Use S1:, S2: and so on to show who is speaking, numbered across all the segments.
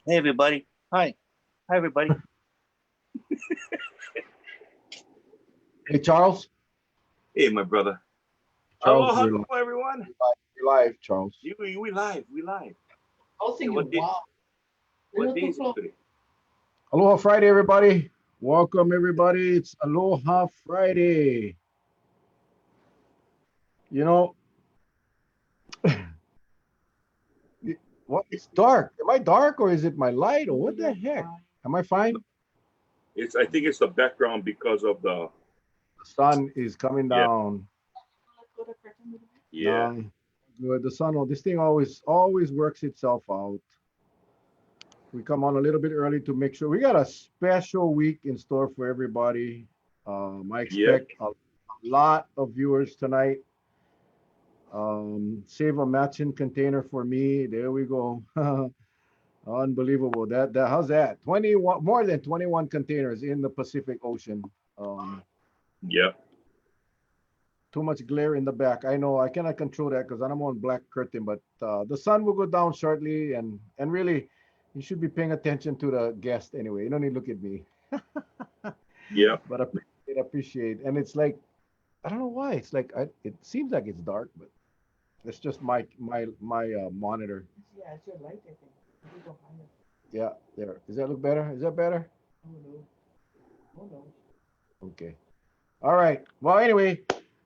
S1: Hey, everybody. Hi. Hi, everybody.
S2: Hey, Charles.
S3: Hey, my brother.
S2: Charles,
S3: Aloha, everyone.
S2: you're live, Charles.
S3: We live. We live.
S4: I was
S3: Hey,
S4: thinking, wow,
S3: what
S4: they're
S3: day
S4: too
S3: is it
S4: close.
S3: today?
S2: Aloha Friday, everybody. Welcome, everybody. It's Aloha Friday. You know, what? It's dark. Am I dark or is it my light or what the heck? Am I fine?
S3: I think it's the background because of the.
S2: The sun is coming
S3: Yeah.
S2: down.
S3: Yeah.
S2: Good. The sun. This thing always works itself out. We come on a little bit early to make sure we got a special week in store for everybody. I
S3: Yep.
S2: expect a lot of viewers tonight. Save a matching container for me. There we go. Unbelievable. That how's that? 21 more than 21 containers in the Pacific Ocean. Um,
S3: Yep.
S2: Too much glare in the back. I know I cannot control that because I'm on black curtain, but the sun will go down shortly, and really, you should be paying attention to the guest anyway. You don't need to look at me.
S3: Yep.
S2: But appreciate. And it's like I don't know why. It's like it seems like it's dark, but it's just my monitor.
S4: Yeah, it's your light, I think. You go higher.
S2: Yeah, there. Does that look better? Is that better?
S4: Oh no. Oh no.
S2: Okay. All right. Well, anyway,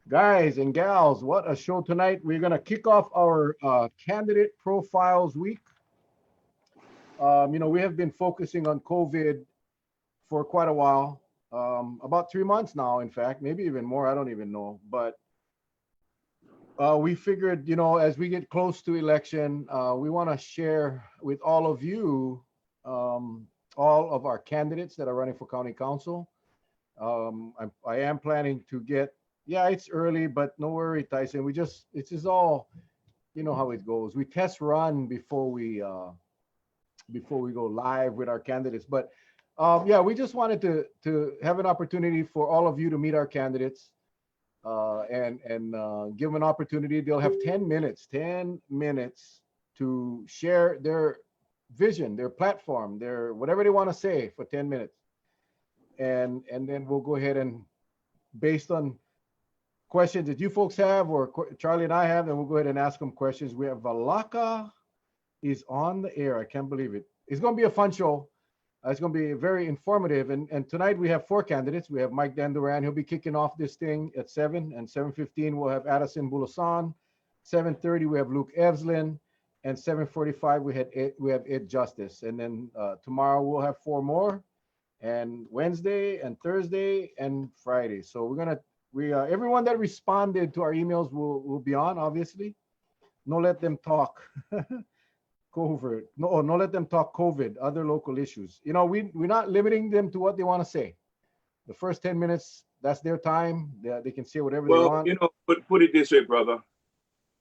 S2: guys and gals, what a show tonight. We're gonna kick off our candidate profiles week. We have been focusing on COVID for quite a while, about 3 months now, in fact, maybe even more. I don't even know. But we figured, as we get close to election, we want to share with all of you all of our candidates that are running for county council. I am planning to get, yeah, it's early, but no worry, Tyson. It's just all, you know how it goes. We test run before we go live with our candidates. But yeah, we just wanted to have an opportunity for all of you to meet our candidates and give them an opportunity. They'll have 10 minutes to share their vision, their platform, their whatever they want to say for 10 minutes. And then we'll go ahead and based on questions that you folks have or Charlie and I have, then we'll go ahead and ask them questions. We have Valaka is on the air. I can't believe it. It's going to be a fun show. It's going to be very informative. And tonight we have 4 candidates. We have Mike Dandurand. He'll be kicking off this thing at 7. And 7:15 we'll have Addison Bulosan. 7:30 we have Luke Evslin. And 7:45 we have Ed Justus. And then tomorrow we'll have 4 more. And Wednesday and Thursday and Friday. So everyone that responded to our emails will be on, obviously. No, let them talk. COVID. No, let them talk COVID, other local issues. We're not limiting them to what they want to say. The first 10 minutes, that's their time. They can say whatever they
S3: Well,
S2: want.
S3: put it this way, brother.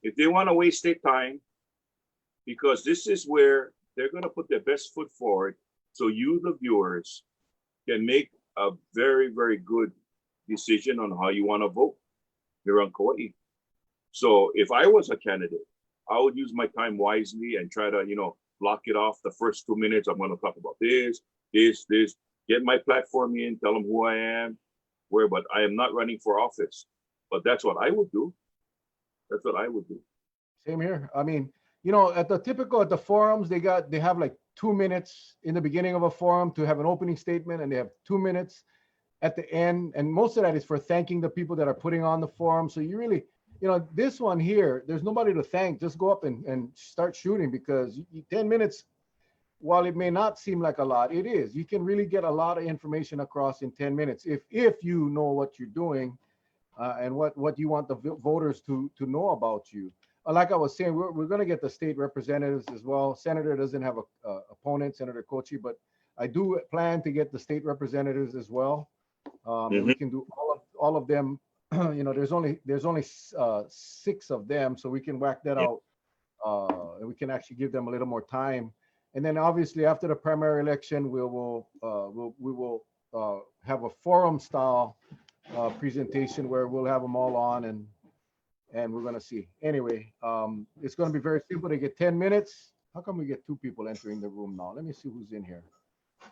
S3: If they want to waste their time, because this is where they're going to put their best foot forward, so you, the viewers, can make a very, very good decision on how you want to vote here on Kauai. So if I was a candidate, I would use my time wisely and try to, block it off the first 2 minutes. I'm going to talk about this, get my platform in, tell them who I am, but I am not running for office. But that's what I would do. That's what I would do.
S2: Same here. I mean, at the forums, they have like 2 minutes in the beginning of a forum to have an opening statement, and they have 2 minutes at the end. And most of that is for thanking the people that are putting on the forum. So you really, this one here, there's nobody to thank. Just go up and start shooting, because 10 minutes, while it may not seem like a lot, it is. You can really get a lot of information across in 10 minutes if you know what you're doing and what you want the voters to know about you. Like I was saying, we're going to get the state representatives as well. Senator doesn't have a opponent, Senator Kochi, but I do plan to get the state representatives as well. And we can do all of them. There's only 6 of them, so we can whack that out. And we can actually give them a little more time. And then obviously after the primary election, we will have a forum style presentation where we'll have them all on, and we're going to see. Anyway, it's going to be very simple. They get 10 minutes. How come we get two people entering the room now? Let me see who's in here.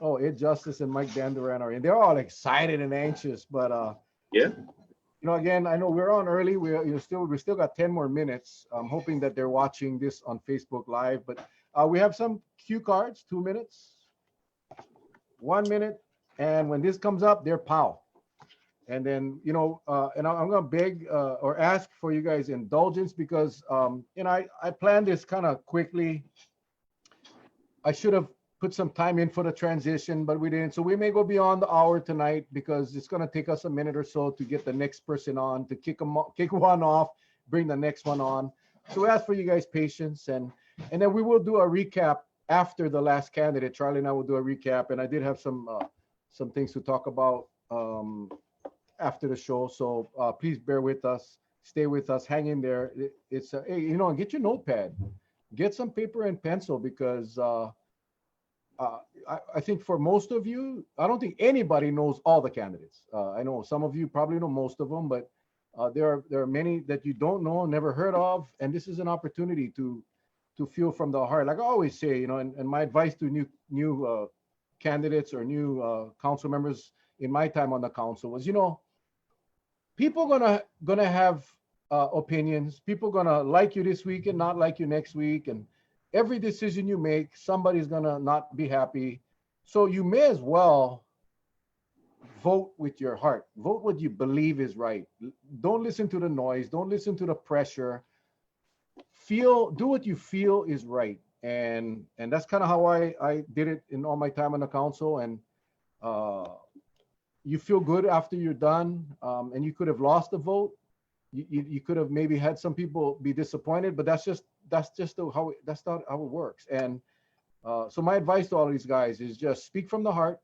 S2: Oh, Ed Justice and Mike Dandurand are in. They're all excited and anxious, but
S3: Yeah.
S2: again, I know we're on early. We still got 10 more minutes. I'm hoping that they're watching this on Facebook Live, but we have some cue cards, 2 minutes, 1 minute, and when this comes up, they're pow. And then, and I'm going to beg or ask for you guys indulgence because, I planned this kind of quickly. I should have put some time in for the transition, but we didn't. So we may go beyond the hour tonight because it's going to take us a minute or so to get the next person on, to kick one off, bring the next one on. So we ask for you guys' patience, and then we will do a recap after the last candidate. Charlie and I will do a recap, and I did have some things to talk about after the show. So please bear with us, stay with us, hang in there. It's hey, get your notepad, get some paper and pencil because I think for most of you, I don't think anybody knows all the candidates. I know some of you probably know most of them, but there are many that you don't know, never heard of, and this is an opportunity to feel from the heart. Like I always say, and my advice to new candidates or new council members in my time on the council was, people gonna have opinions. People gonna like you this week and not like you next week, and every decision you make, somebody's gonna not be happy. So you may as well vote with your heart. Vote what you believe is right. Don't listen to the noise. Don't listen to the pressure. Do what you feel is right. And that's kind of how I did it in all my time on the council. And you feel good after you're done. And you could have lost the vote. You could have maybe had some people be disappointed, but that's not how it works. And so my advice to all of these guys is just speak from the heart.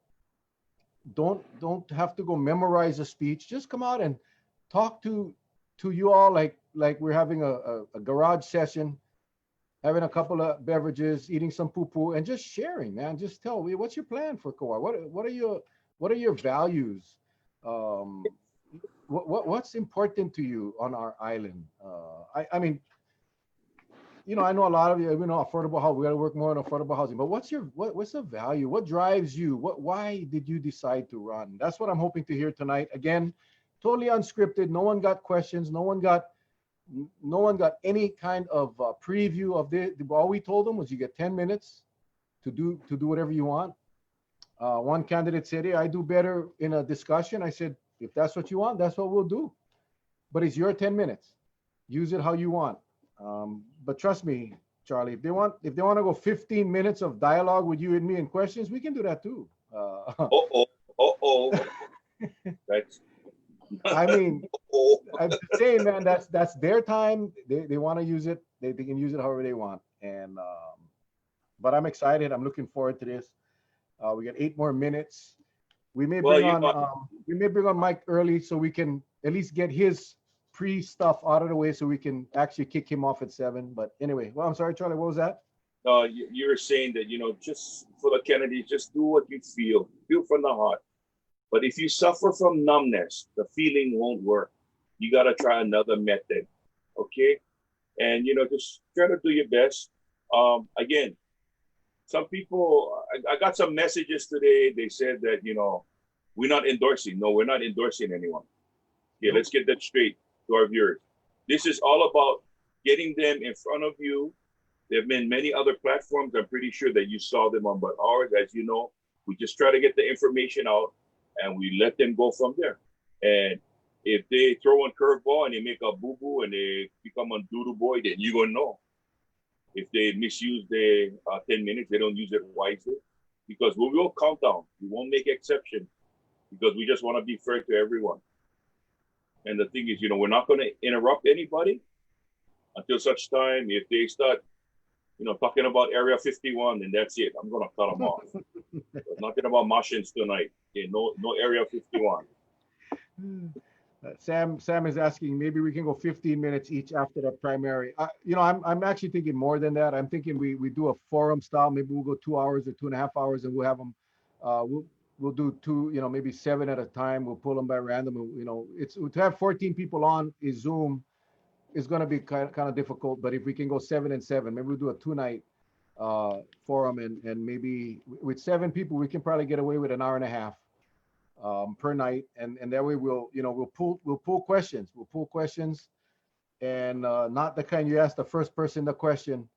S2: Don't have to go memorize a speech. Just come out and talk to you all like we're having a garage session, having a couple of beverages, eating some poo-poo, and just sharing, man. Just tell me, what's your plan for Kauai? What are your values? What's important to you on our island? I mean, I know a lot of you, affordable housing. We got to work more on affordable housing. But what's the value? What drives you? Why did you decide to run? That's what I'm hoping to hear tonight. Again, totally unscripted. No one got questions. No one got any kind of preview of this. All we told them was you get 10 minutes to do whatever you want. One candidate said, "Hey, I do better in a discussion." I said, "If that's what you want, that's what we'll do. But it's your 10 minutes. Use it how you want." But trust me, Charlie, if they want to go 15 minutes of dialogue with you and me and questions, we can do that too.
S3: That's.
S2: I mean, I'm just saying, man, that's their time. They want to use it. They can use it however they want. And but I'm excited. I'm looking forward to this. We got 8 more minutes. We may bring on Mike early so we can at least get his pre-stuff out of the way so we can actually kick him off at 7. But anyway, well, I'm sorry, Charlie, what was that?
S3: You were saying that, just for the Kennedys, just do what you feel from the heart. But if you suffer from numbness, the feeling won't work. You got to try another method. Okay. And, just try to do your best. Again, some people, I got some messages today. They said that, we're not endorsing. No, we're not endorsing anyone. Okay, let's get that straight to our viewers. This is all about getting them in front of you. There have been many other platforms. I'm pretty sure that you saw them on, but ours, as you know, we just try to get the information out and we let them go from there. And if they throw on curveball and they make a boo-boo and they become a doodle boy, then you're going to know. If they misuse their 10 minutes, they don't use it wisely. Because we will count down. We won't make exception because we just want to be fair to everyone. And the thing is, we're not going to interrupt anybody until such time. If they start, talking about Area 51, then that's it. I'm going to cut them off. We're talking about Martians tonight. Okay, no Area 51.
S2: Sam is asking, maybe we can go 15 minutes each after the primary. I'm actually thinking more than that. I'm thinking we do a forum style. Maybe we'll go 2 hours or 2.5 hours, and we'll have them. We'll do 2, maybe 7 at a time. We'll pull them by random. It's to have 14 people on is Zoom is going to be kind of difficult. But if we can go 7 and 7, maybe we'll do a 2-night forum, and maybe with 7 people, we can probably get away with an hour and a half per night, and that way we'll pull questions. We'll pull questions, and not the kind you ask the first person the question,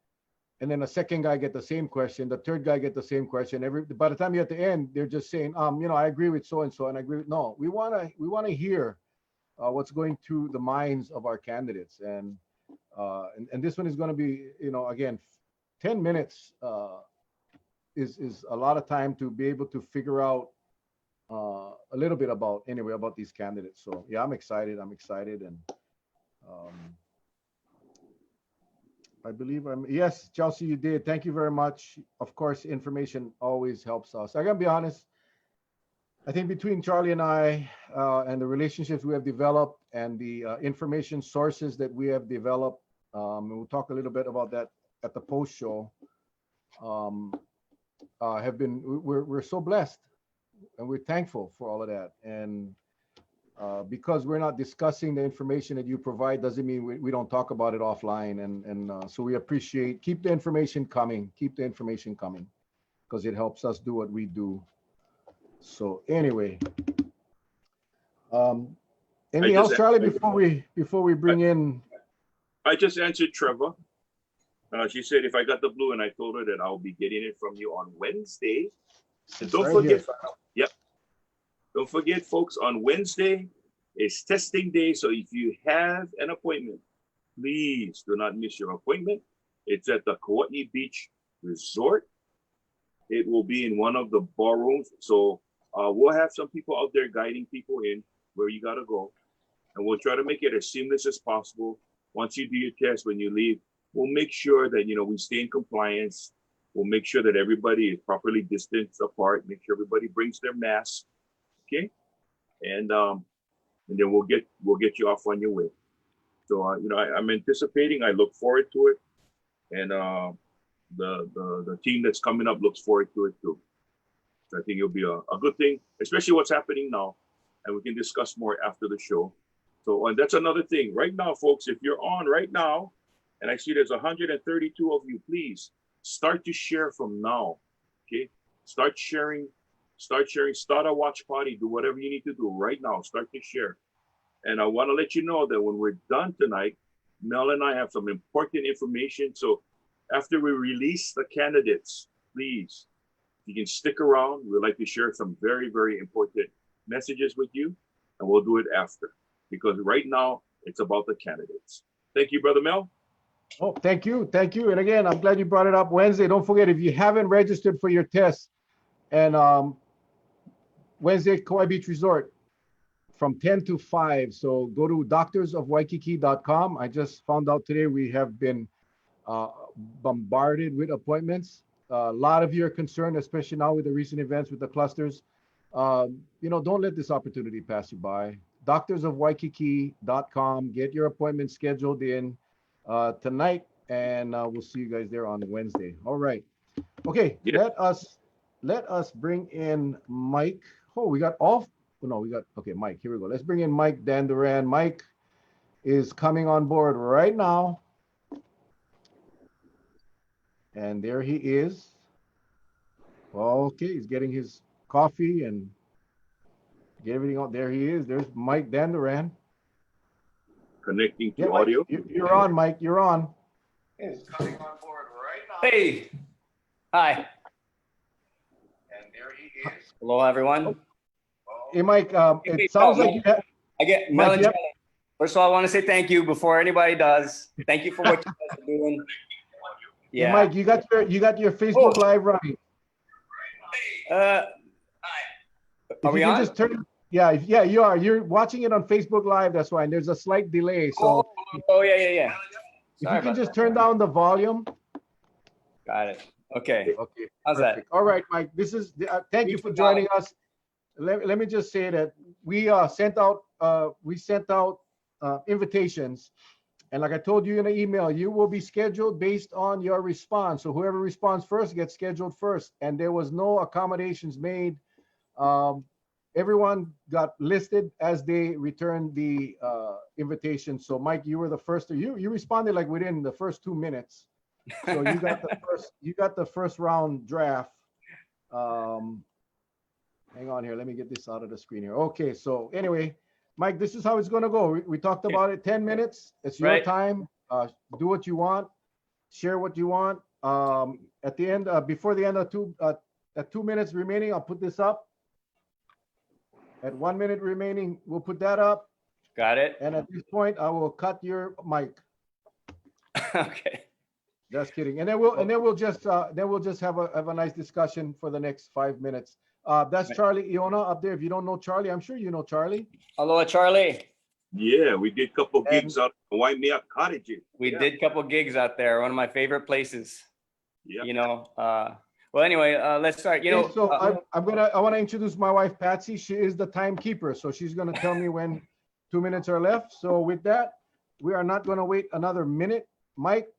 S2: and then the second guy get the same question, the third guy get the same question. By the time you're at the end, they're just saying, I agree with so and so, and I agree with no. We wanna hear what's going through the minds of our candidates, and this one is going to be, again, 10 minutes is a lot of time to be able to figure out a little bit about these candidates. So yeah, I'm excited, and I believe yes, Chelsea, you did. Thank you very much. Of course, information always helps us. I gotta be honest, I think between Charlie and I, and the relationships we have developed, and the information sources that we have developed, and we'll talk a little bit about that at the post show, we're so blessed, and we're thankful for all of that. And because we're not discussing the information that you provide doesn't mean we don't talk about it offline. And so we appreciate, keep the information coming, because it helps us do what we do. So anyway, anything else, Charlie, before we bring in?
S3: I just answered Trevor. She said if I got the blue, and I told her that I'll be getting it from you on Wednesday. And don't forget, don't forget, folks, on Wednesday is testing day. So if you have an appointment, please do not miss your appointment. It's at the Kootenai Beach Resort. It will be in one of the ballrooms. So we'll have some people out there guiding people in where you got to go. And we'll try to make it as seamless as possible. Once you do your test, when you leave, we'll make sure that, we stay in compliance. We'll make sure that everybody is properly distanced apart. Make sure everybody brings their mask. Okay. And then we'll get you off on your way. So, I'm anticipating, I look forward to it. And the team that's coming up looks forward to it too. So I think it'll be a good thing, especially what's happening now. And we can discuss more after the show. So, and that's another thing. Right now, folks, if you're on right now, and I see there's 132 of you, please start to share from now. Okay? Start sharing, start a watch party, do whatever you need to do right now. Start to share. And I want to let you know that when we're done tonight, Mel and I have some important information. So after we release the candidates, please, you can stick around. We'd like to share some very, very important messages with you, and we'll do it after, because right now it's about the candidates. Thank you, Brother Mel.
S2: Oh, thank you. And again, I'm glad you brought it up. Wednesday, don't forget, if you haven't registered for your test, and Wednesday, Kauai Beach Resort from 10 to 5. So go to doctorsofwaikiki.com. I just found out today we have been bombarded with appointments. A lot of you are concerned, especially now with the recent events with the clusters. Don't let this opportunity pass you by. Doctorsofwaikiki.com. Get your appointment scheduled in tonight, and we'll see you guys there on Wednesday. All right. Okay. Yeah. Let us bring in Mike. Oh, Mike. Here we go. Let's bring in Mike Dandurand. Mike is coming on board right now. And there he is. Okay, he's getting his coffee and get everything out. There he is. There's Mike Dandurand.
S3: Connecting to audio.
S2: You're on, Mike. You're on.
S5: Is coming on board right now.
S6: Hey. Hi.
S5: And there he is.
S6: Hello, everyone.
S2: Hey, Mike. It sounds like you have,
S6: I get Mike, First of all, I want to say thank you before anybody does. Thank you for what you guys are doing.
S2: Yeah. Hey, Mike, you got your Facebook Live running.
S6: Are we on?
S2: Just turn, yeah, you are. You're watching it on Facebook Live. That's why. And there's a slight delay. So.
S6: Yeah.
S2: If you can just turn down the volume.
S6: Got it. Okay. How's
S2: Perfect. That? All right, Mike. This is. Thank you for joining us. Let me just say that we sent out invitations, and like I told you in the email, you will be scheduled based on your response. So whoever responds first gets scheduled first. And there was no accommodations made. Everyone got listed as they returned the invitation. So Mike, you were the first. You responded like within the first 2 minutes. So you got the first round draft. Hang on here. Let me get this out of the screen here. Okay. So anyway, Mike, this is how it's going to go. We talked about it. 10 minutes. It's your
S6: Right.
S2: time. Do what you want. Share what you want. At the end, before the end of at 2 minutes remaining, I'll put this up. At 1 minute remaining, we'll put that up.
S6: Got it.
S2: And at this point, I will cut your mic.
S6: Okay.
S2: Just kidding. And then we'll just have a nice discussion for the next 5 minutes. That's Charlie Iona up there. If you don't know Charlie, I'm sure you know Charlie.
S6: Aloha, Charlie.
S3: Yeah, we did a couple gigs out in Waimea Cottages.
S6: We
S3: Yeah.
S6: did a couple gigs out there. One of my favorite places.
S3: Yeah.
S6: You know. Well, anyway, let's start. You know.
S2: Okay, so I want to introduce my wife Patsy. She is the timekeeper, so she's going to tell me when 2 minutes are left. So with that, we are not going to wait another minute. Mike,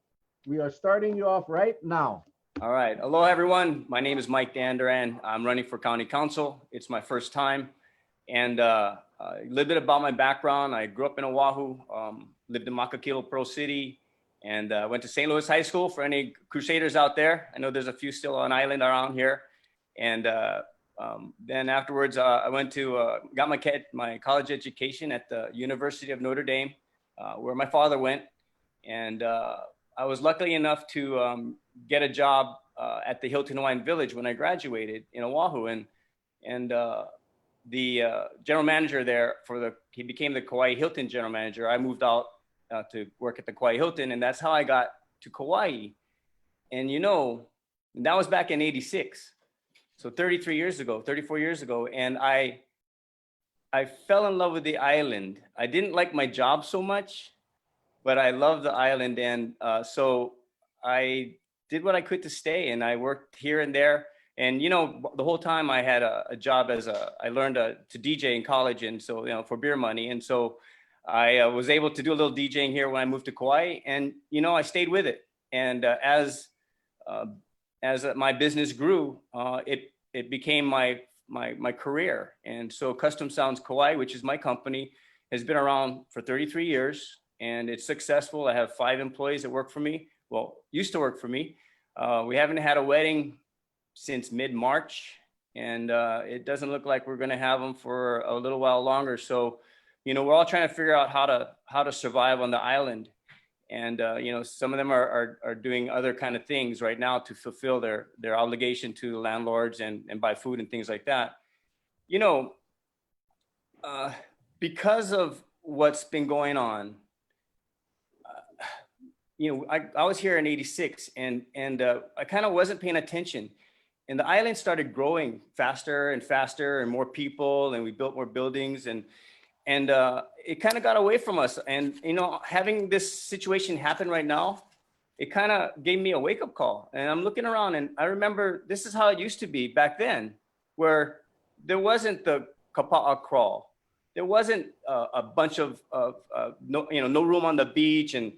S2: we are starting you off right now.
S6: All right. Hello, everyone. My name is Mike Dandurand. I'm running for county council. It's my first time. And a little bit about my background. I grew up in Oahu, lived in Makakilo Pro City, and went to St. Louis High School. For any Crusaders out there, I know there's a few still on island around here. And then afterwards, I went to, got my college education at the University of Notre Dame, where my father went. And I was lucky enough to get a job at the Hilton Hawaiian Village when I graduated in Oahu, and the general manager there he became the Kauai Hilton general manager. I moved out to work at the Kauai Hilton, and that's how I got to Kauai. And you know, that was back in '86, so 34 years ago, and I fell in love with the island. I didn't like my job so much, but I love the island, and so I did what I could to stay, and I worked here and there. And you know, the whole time I had a job I learned to DJ in college, and so you know, for beer money, and so I was able to do a little DJing here when I moved to Kauai, and you know, I stayed with it. And as my business grew, it became my career. And so Custom Sounds Kauai, which is my company, has been around for 33 years. And it's successful. I have 5 employees that work for me. Well, used to work for me. We haven't had a wedding since mid-March, and it doesn't look like we're going to have them for a little while longer. So, you know, we're all trying to figure out how to survive on the island. And you know, some of them are doing other kind of things right now to fulfill their obligation to the landlords and buy food and things like that. You know, because of what's been going on. You know, I was here in '86, and I kind of wasn't paying attention, and the island started growing faster and faster, and more people, and we built more buildings, and it kind of got away from us. And you know, having this situation happen right now, it kind of gave me a wake-up call. And I'm looking around, and I remember this is how it used to be back then, where there wasn't the kapa'a crawl, there wasn't a bunch of no room on the beach, and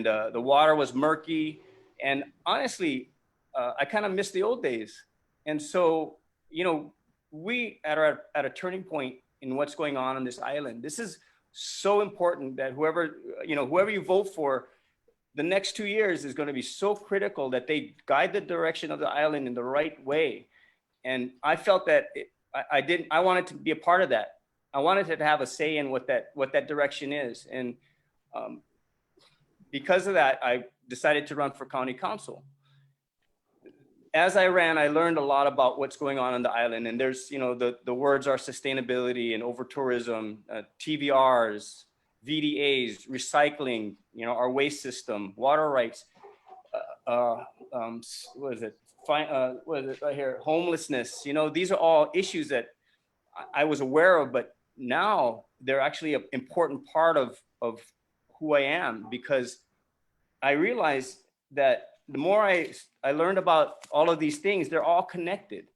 S6: the water was murky. And honestly, I kind of miss the old days. And so, you know, we are at a turning point in what's going on this island. This is so important that whoever you vote for, the next 2 years is going to be so critical that they guide the direction of the island in the right way. And I felt that I wanted to be a part of that. I wanted to have a say in what that direction is. And because of that, I decided to run for county council. As I ran, I learned a lot about what's going on the island. And there's, you know, the words are sustainability and over-tourism, TVRs, VDAs, recycling, you know, our waste system, water rights, what is it right here? Homelessness. You know, these are all issues that I was aware of, but now they're actually an important part of who I am, because I realized that the more I learned about all of these things, they're all connected.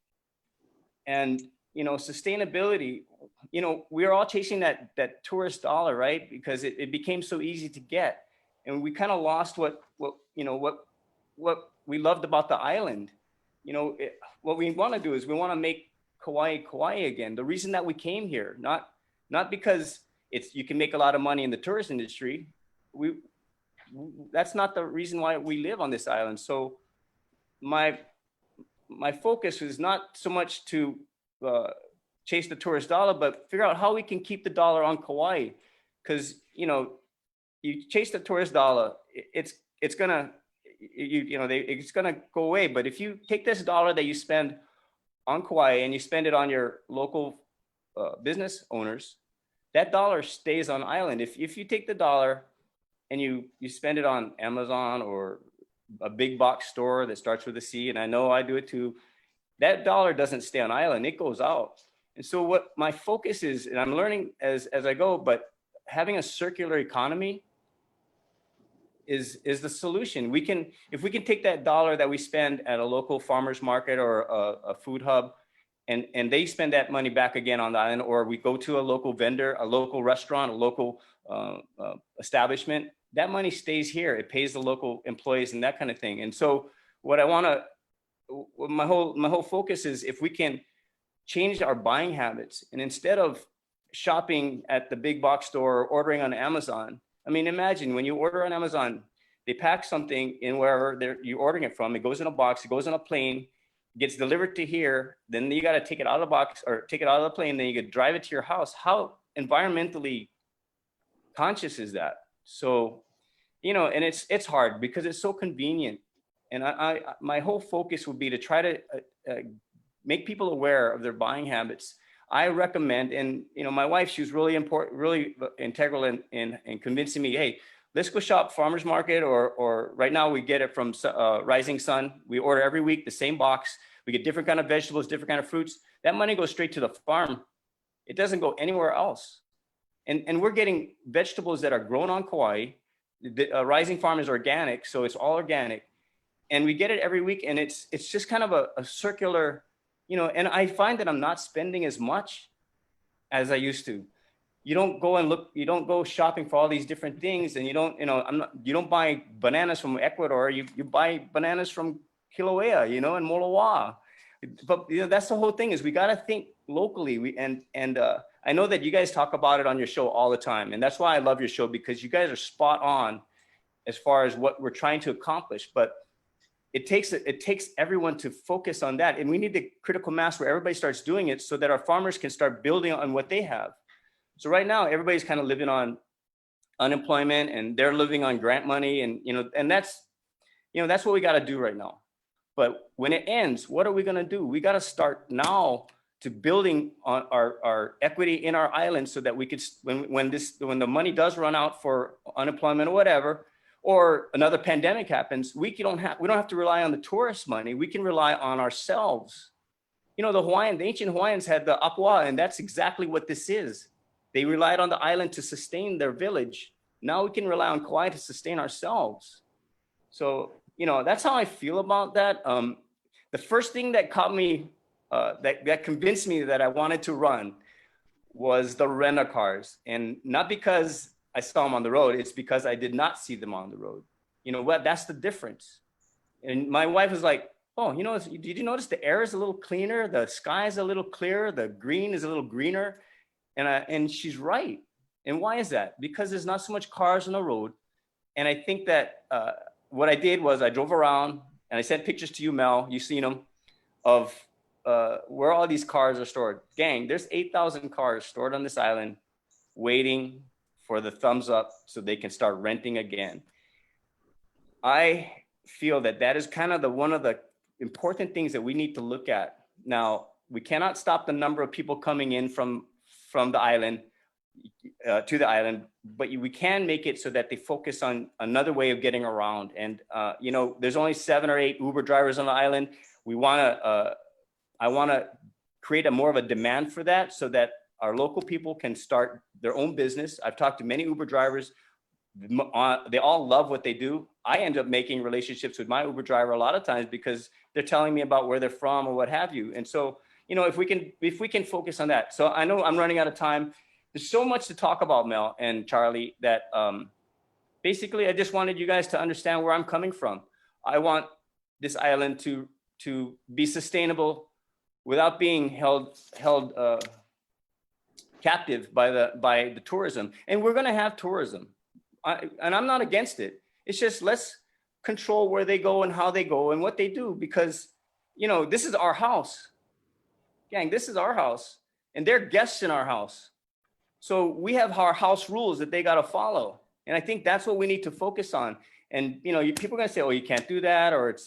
S6: And, you know, sustainability, you know, we are all chasing that tourist dollar, right? Because it became so easy to get. And we kind of lost what we loved about the island. You know, what we want to do is we want to make Kauai again. The reason that we came here, not because you can make a lot of money in the tourist industry. that's not the reason why we live on this island. So my focus is not so much to chase the tourist dollar, but figure out how we can keep the dollar on Kauai. Because, you know, you chase the tourist dollar, it's gonna, it's gonna go away. But if you take this dollar that you spend on Kauai and you spend it on your local business owners, that dollar stays on island. If you take the dollar and you spend it on Amazon or a big box store that starts with a C, and I know I do it too, that dollar doesn't stay on island, it goes out. And so what my focus is, and I'm learning as I go, but having a circular economy is the solution. If we can take that dollar that we spend at a local farmer's market or a food hub, and they spend that money back again on the island, or we go to a local vendor, a local restaurant, a local establishment, that money stays here. It pays the local employees and that kind of thing. And so what my whole focus is, if we can change our buying habits, and instead of shopping at the big box store or ordering on Amazon, I mean, imagine when you order on Amazon, they pack something in wherever you're ordering it from. It goes in a box, it goes on a plane, gets delivered to here. Then you got to take it out of the box or take it out of the plane. Then you could drive it to your house. How environmentally conscious is that? So, you know, and it's hard because it's so convenient. And my whole focus would be to try to make people aware of their buying habits. I recommend, and you know, my wife, she was really integral in convincing me, hey, let's go shop farmer's market, or right now we get it from Rising Sun. We order every week the same box. We get different kind of vegetables, different kind of fruits. That money goes straight to the farm. It doesn't go anywhere else. And we're getting vegetables that are grown on Kauai. The Rising Farm is organic, so it's all organic. And we get it every week, and it's just kind of a circular, you know, and I find that I'm not spending as much as I used to. You don't go and look, you don't go shopping for all these different things, and you don't, you know, you don't buy bananas from Ecuador, you buy bananas from Kilauea, you know, and Moloa. But you know, that's the whole thing, is we got to think locally. I know that you guys talk about it on your show all the time, and that's why I love your show, because you guys are spot on as far as what we're trying to accomplish. But it takes everyone to focus on that, and we need the critical mass where everybody starts doing it, so that our farmers can start building on what they have. So right now, everybody's kind of living on unemployment, and they're living on grant money, and you know, and that's what we got to do right now. But when it ends, what are we going to do? We got to start now to building on our equity in our island, so that we could, when the money does run out for unemployment or whatever, or another pandemic happens, we don't have to rely on the tourist money. We can rely on ourselves. You know, the ancient Hawaiians had the apua, and that's exactly what this is. They relied on the island to sustain their village. Now we can rely on Kauai to sustain ourselves. So, you know, that's how I feel about that. The first thing that caught me, that convinced me that I wanted to run, was the rental cars. And not because I saw them on the road, it's because I did not see them on the road. You know what? That's the difference. And my wife was like, oh, you know, did you notice the air is a little cleaner? The sky is a little clearer. The green is a little greener. And she's right. And why is that? Because there's not so much cars on the road. And I think that what I did was I drove around and I sent pictures to you, Mel, you've seen them, of where all these cars are stored. Gang, there's 8,000 cars stored on this island waiting for the thumbs up so they can start renting again. I feel that is kind of one of the important things that we need to look at. Now, we cannot stop the number of people coming in from the island to the island, but we can make it so that they focus on another way of getting around. And you know, there's only 7 or 8 Uber drivers on the island. I want to create more of a demand for that, so that our local people can start their own business. I've talked to many Uber drivers. They all love what they do. I end up making relationships with my Uber driver a lot of times because they're telling me about where they're from or what have you. And so, you know, if we can focus on that. So I know I'm running out of time. There's so much to talk about, Mel and Charlie, that basically I just wanted you guys to understand where I'm coming from. I want this island to be sustainable without being held captive by the tourism. And we're going to have tourism, and I'm not against it. It's just, let's control where they go and how they go and what they do, because, you know, this is our house. Gang, this is our house, and they're guests in our house. So we have our house rules that they got to follow. And I think that's what we need to focus on. And, you know, people are going to say, oh, you can't do that, or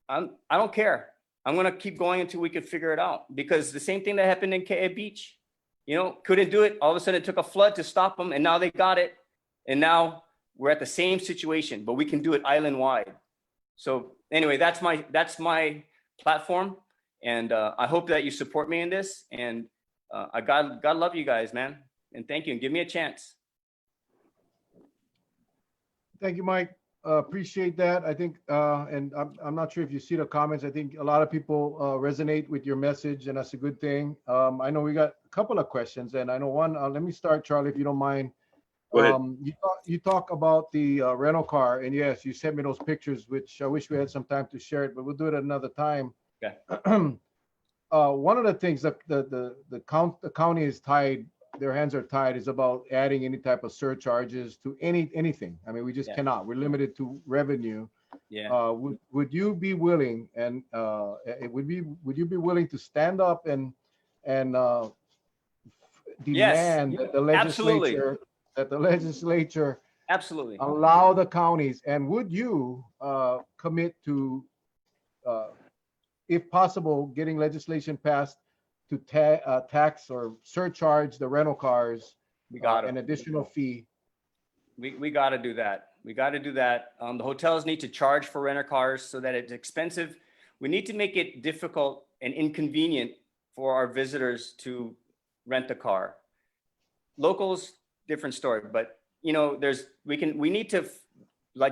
S6: I don't care. I'm going to keep going until we can figure it out, because the same thing that happened in KA Beach, you know, couldn't do it. All of a sudden it took a flood to stop them, and now they got it. And now we're at the same situation, but we can do it island wide. So anyway, that's my platform. And I hope that you support me in this. And God love you guys, man. And thank you. And give me a chance.
S2: Thank you, Mike. Appreciate that. I think, and I'm not sure if you see the comments. I think a lot of people resonate with your message, and that's a good thing. I know we got a couple of questions, and I know one. Let me start, Charlie, if you don't mind.
S3: Go ahead.
S2: You talk about the rental car, and yes, you sent me those pictures, which I wish we had some time to share it, but we'll do it another time.
S6: Okay.
S2: One of the things that the county is tied, their hands are tied, is about adding any type of surcharges to anything. I mean, we just cannot. We're limited to revenue.
S6: Yeah.
S2: Would you be willing, and would you be willing to stand up and demand that the legislature
S6: Absolutely.
S2: allow the counties, and would you commit to, if possible, getting legislation passed to tax or surcharge the rental cars,
S6: We got
S2: an additional fee?
S6: We got to do that. We got to do that. The hotels need to charge for renter cars so that it's expensive. We need to make it difficult and inconvenient for our visitors to rent a car. Locals, different story, but you know, we need to,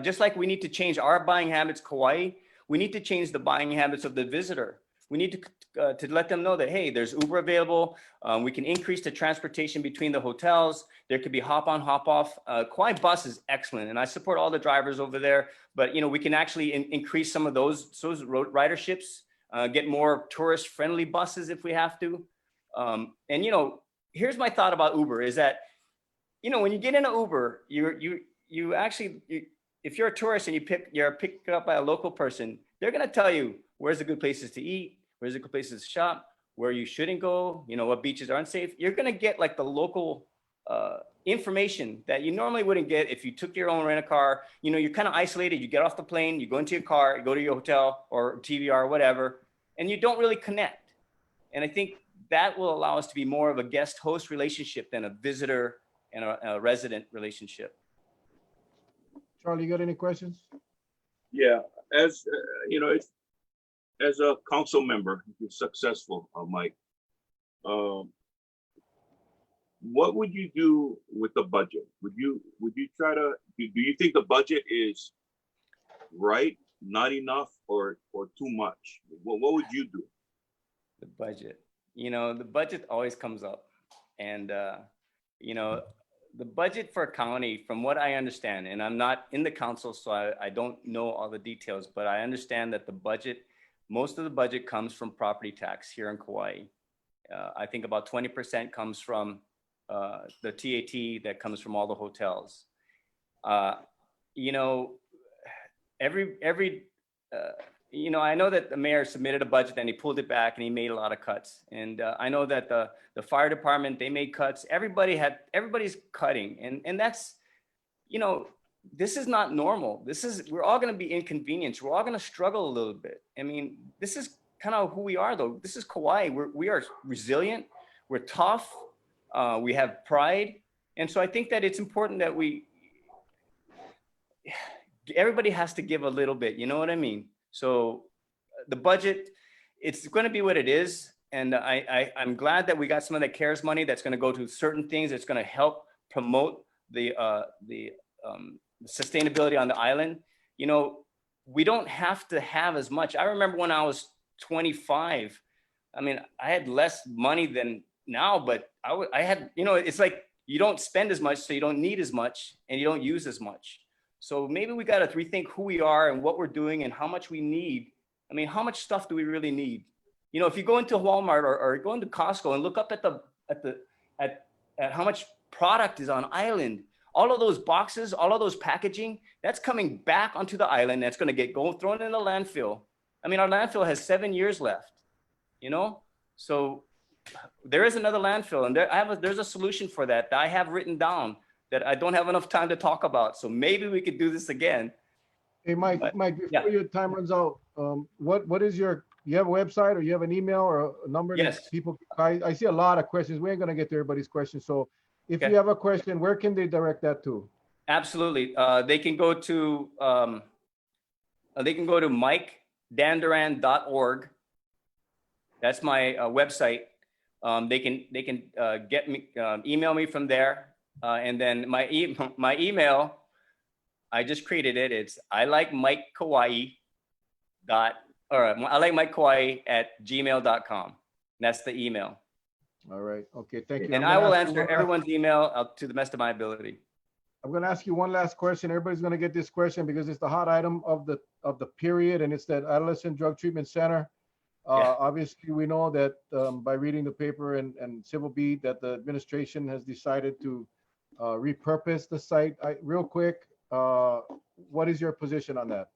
S6: just like we need to change our buying habits, Kauai, we need to change the buying habits of the visitor. We need to let them know that, hey, there's Uber available. We can increase the transportation between the hotels. There could be hop on, hop off. Kauai bus is excellent, and I support all the drivers over there. But you know, we can actually increase some of those road riderships, get more tourist-friendly buses if we have to. And you know, here's my thought about Uber: is that, you know, when you get in an Uber, you actually, if you're a tourist and you're picked up by a local person, they're gonna tell you where's the good places to eat, where's the good places to shop, where you shouldn't go, you know, what beaches are unsafe. You're gonna get like the local information that you normally wouldn't get if you took your own rent-a-car. You know, you're kind of isolated. You get off the plane, you go into your car, you go to your hotel or TVR or whatever, and you don't really connect. And I think that will allow us to be more of a guest-host relationship than a visitor and a resident relationship.
S2: Charlie, you got any questions?
S3: Yeah, as you know, as a council member, if you're successful, Mike, what would you do with the budget? Would you try to, do you think the budget is right, not enough, or too much? What would you do?
S6: The budget, you know, the budget always comes up, and you know, the budget for a county, from what I understand, and I'm not in the council, so I don't know all the details, but I understand that the budget, most of the budget comes from property tax here in Kauai. I think about 20% comes from the TAT that comes from all the hotels. You know, you know, I know that the mayor submitted a budget and he pulled it back and he made a lot of cuts. And I know that the fire department, they made cuts. Everybody's cutting. And that's, you know, this is not normal. We're all going to be inconvenienced. We're all going to struggle a little bit. I mean, this is kind of who we are, though. This is Kauai. We are resilient. We're tough. We have pride. And so I think that it's important that everybody has to give a little bit. You know what I mean? So the budget, it's going to be what it is. And I'm glad that we got some of that CARES money that's going to go to certain things that's going to help promote the sustainability on the island. You know, we don't have to have as much. I remember when I was 25, I mean, I had less money than now, but I had, you know, it's like you don't spend as much, so you don't need as much and you don't use as much. So maybe we got to rethink who we are and what we're doing and how much we need. I mean, how much stuff do we really need? You know, if you go into Walmart or go into Costco and look up at how much product is on island, all of those boxes, all of those packaging, that's coming back onto the island. That's going to get thrown in the landfill. I mean, our landfill has 7 years left, you know? So there is another landfill, and there's a solution for that I have written down that I don't have enough time to talk about. So maybe we could do this again.
S2: Hey, Mike,
S6: But,
S2: Mike, before
S6: yeah.
S2: your time runs out, what is you have a website or you have an email or a number
S6: Yes.
S2: that people, I see a lot of questions. We ain't gonna get to everybody's questions. So if
S6: Okay.
S2: you have a question, where can they direct that to?
S6: Absolutely. They can go to MikeDandurand.org. That's my website. They can get me, email me from there, and then my email, I just created it. It's I like Mike Kauai at gmail.com. That's the email.
S2: All right. Okay. Thank you.
S6: And
S2: I'm
S6: I
S2: gonna
S6: will
S2: ask you
S6: answer
S2: one
S6: everyone's email to the best of my ability.
S2: I'm going to ask you one last question. Everybody's going to get this question because it's the hot item of the period, and it's that Adolescent Drug Treatment Center.
S6: Yeah.
S2: Obviously, we know that by reading the paper and Civil Beat that the administration has decided to repurpose the site. Real quick, what is your position on that?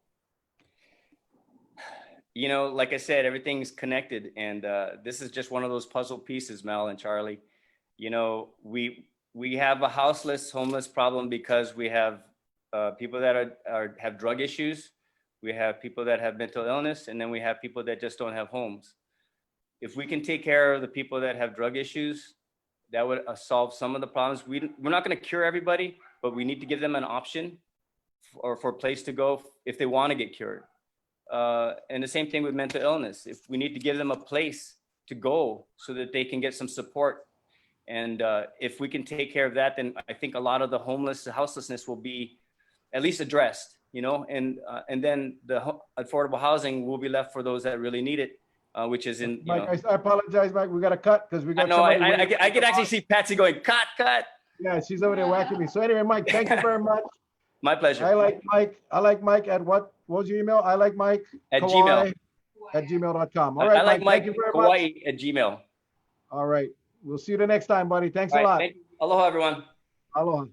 S6: You know, like I said, everything's connected, and this is just one of those puzzle pieces, Mel and Charlie. You know, we have a houseless, homeless problem because we have people that have drug issues. We have people that have mental illness, and then we have people that just don't have homes. If we can take care of the people that have drug issues, that would solve some of the problems. We're not going to cure everybody, but we need to give them an option for a place to go if they want to get cured. And the same thing with mental illness. If we need to give them a place to go so that they can get some support. And if we can take care of that, then I think a lot of the houselessness will be at least addressed, you know, and then the affordable housing will be left for those that really need it, which is in,
S2: Mike, I apologize, Mike. We got to cut because we got somebody waiting.
S6: I can actually see Patsy going, cut.
S2: Yeah, she's over there whacking me. So anyway, Mike, thank you very much.
S6: My pleasure.
S2: I like Mike at what was your email? I like Mike
S6: At
S2: Kauai
S6: Gmail.
S2: at gmail.com. All right,
S6: I like
S2: Mike, thank you very much.
S6: Kauai at Gmail.
S2: All right. We'll see you the next time, buddy. Thanks
S6: All
S2: a
S6: right,
S2: lot.
S6: thank you. Aloha, everyone.
S2: Aloha.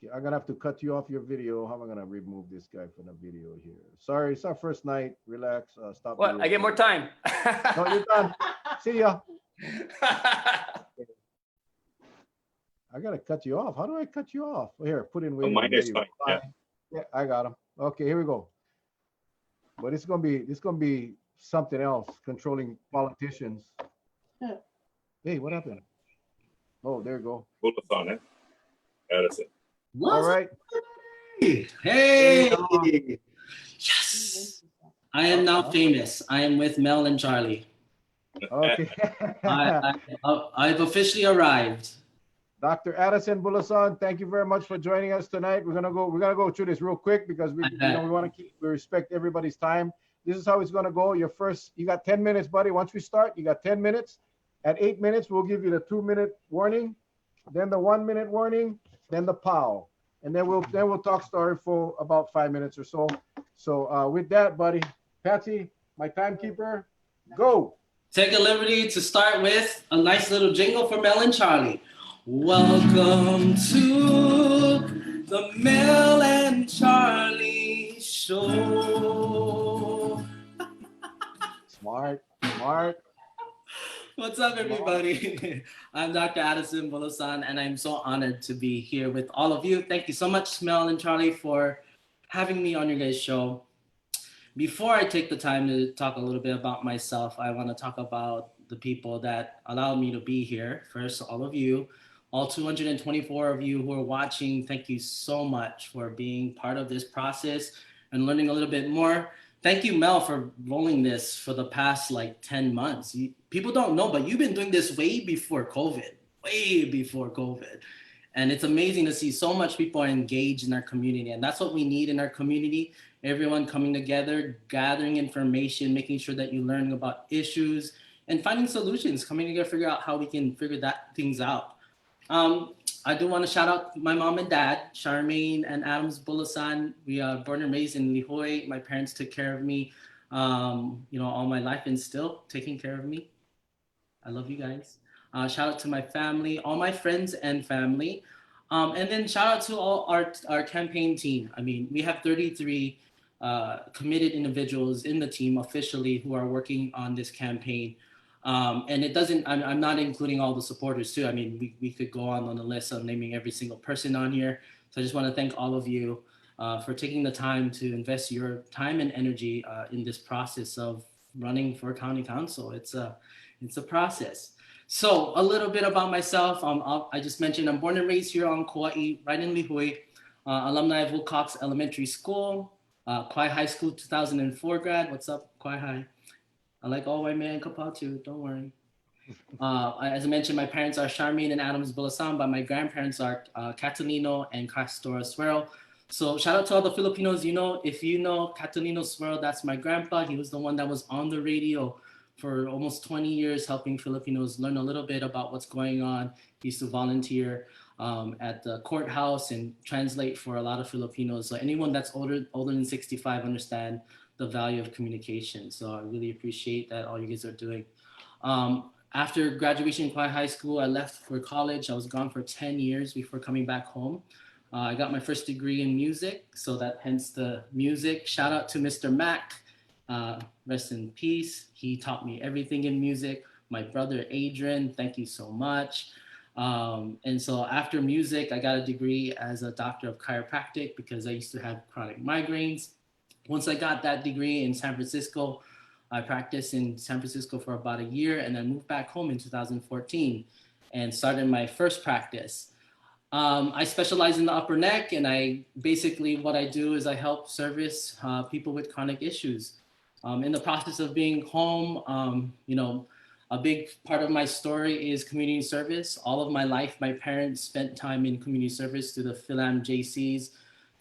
S2: Okay, I'm gonna have to cut you off your video. How am I gonna remove this guy from the video here? Sorry, it's our first night. Relax. Stop.
S6: What? I get more time.
S2: No, you're done. See ya. I gotta cut you off. How do I cut you off? Here, put in waiting.
S3: Mine is fine. Yeah.
S2: Yeah, I got him. Okay, here we go. But it's gonna be something else. Controlling politicians. Hey, what happened? Oh, there you go.
S3: Bulosan, eh? Addison.
S2: All right.
S7: Hey! Yes! I am now famous. I am with Mel and Charlie.
S2: Okay.
S7: I've officially arrived.
S2: Dr. Addison Bulosan, thank you very much for joining us tonight. We're gonna go through this real quick because we want to we respect everybody's time. This is how it's gonna go. You got 10 minutes, buddy. Once we start, you got 10 minutes. At 8 minutes, we'll give you the 2-minute warning, then the 1-minute warning, then the pow, and then we'll talk story for about 5 minutes or so. So with that, buddy, Patsy, my timekeeper, go.
S7: Take a liberty to start with a nice little jingle for Mel and Charlie. Welcome to the Mel and Charlie Show.
S2: Smart.
S7: What's up, everybody? I'm Dr. Addison Bulosan, and I'm so honored to be here with all of you. Thank you so much, Mel and Charlie, for having me on your guys' show. Before I take the time to talk a little bit about myself, I want to talk about the people that allowed me to be here. First, all of you, all 224 of you who are watching, thank you so much for being part of this process and learning a little bit more. Thank you, Mel, for rolling this for the past 10 months. People don't know, but you've been doing this way before COVID. And it's amazing to see so much people are engaged in our community. And that's what we need in our community. Everyone coming together, gathering information, making sure that you're learning about issues and finding solutions, coming together, figure out how we can figure things out. I do want to shout out my mom and dad, Charmaine and Adams Bulosan. We are born and raised in Lihue. My parents took care of me, all my life and still taking care of me. I love you guys. Shout out to my family, all my friends and family. And then shout out to all our campaign team. I mean, we have 33 committed individuals in the team officially who are working on this campaign. And it doesn't, I'm not including all the supporters too. I mean, we could go on the list of naming every single person on here. So I just want to thank all of you for taking the time to invest your time and energy in this process of running for county council. It's a process. So a little bit about myself. I just mentioned I'm born and raised here on Kauai, right in Lihue, alumni of Wilcox Elementary School, Kauai High School 2004 grad. What's up, Kauai High? I like all white man Kapau too, don't worry. As I mentioned, my parents are Charmaine and Addison Bulosan, but my grandparents are Catalino and Castora Suero. So shout out to all the Filipinos. If you know Catalino Suero, that's my grandpa. He was the one that was on the radio for almost 20 years, helping Filipinos learn a little bit about what's going on. He used to volunteer at the courthouse and translate for a lot of Filipinos. So anyone that's older than 65 understand the value of communication. So I really appreciate that all you guys are doing. After graduation in Kauai High School, I left for college. I was gone for 10 years before coming back home. I got my first degree in music, so that hence the music. Shout out to Mr. Mac, rest in peace. He taught me everything in music. My brother Adrian, thank you so much. And so after music, I got a degree as a doctor of chiropractic because I used to have chronic migraines. Once I got that degree in San Francisco, I practiced in San Francisco for about a year and then moved back home in 2014 and started my first practice. I specialize in the upper neck, and what I do is I help service people with chronic issues. In the process of being home, a big part of my story is community service. All of my life, my parents spent time in community service through the Philam JCs,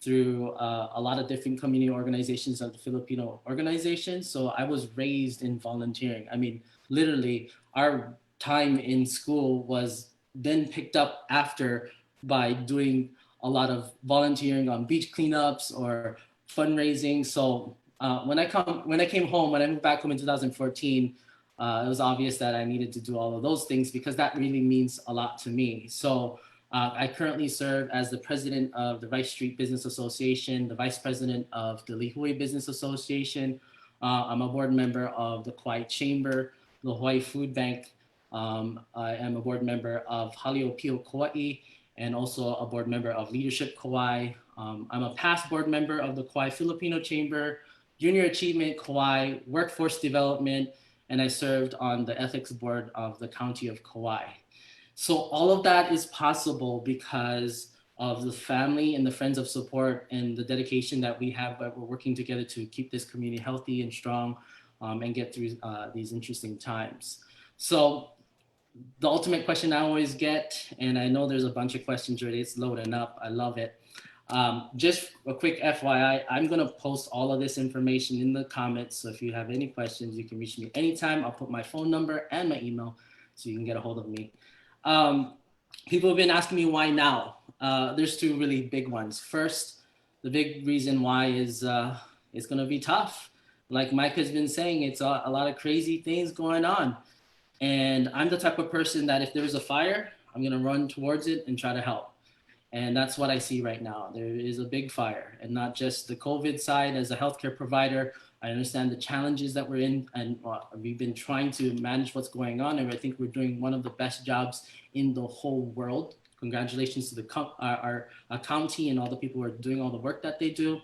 S7: through a lot of different community organizations of the Filipino organizations. So I was raised in volunteering. I mean, literally, our time in school was then picked up after by doing a lot of volunteering on beach cleanups or fundraising. So when I moved back home in 2014, it was obvious that I needed to do all of those things because that really means a lot to me. So I currently serve as the president of the Rice Street Business Association, the vice president of the Lihue Business Association. I'm a board member of the Kauai Chamber, the Hawaii Food Bank. I am a board member of Haleopio Kauai, and also a board member of Leadership Kauai. I'm a past board member of the Kauai Filipino Chamber, Junior Achievement Kauai, Workforce Development, and I served on the ethics board of the County of Kauai. So all of that is possible because of the family and the friends of support and the dedication that we have, but we're working together to keep this community healthy and strong and get through these interesting times. So the ultimate question I always get, and I know there's a bunch of questions already, it's loading up, I love it. Just a quick FYI, I'm gonna post all of this information in the comments. So if you have any questions, you can reach me anytime. I'll put my phone number and my email so you can get a hold of me. People have been asking me why now. There's two really big ones. First, the big reason why is it's gonna be tough. Like Mike has been saying, it's a lot of crazy things going on. And I'm the type of person that if there's a fire, I'm gonna run towards it and try to help. And that's what I see right now. There is a big fire, and not just the COVID side. As a healthcare provider, I understand the challenges that we're in, and we've been trying to manage what's going on, and I think we're doing one of the best jobs in the whole world. Congratulations to our county and all the people who are doing all the work that they do.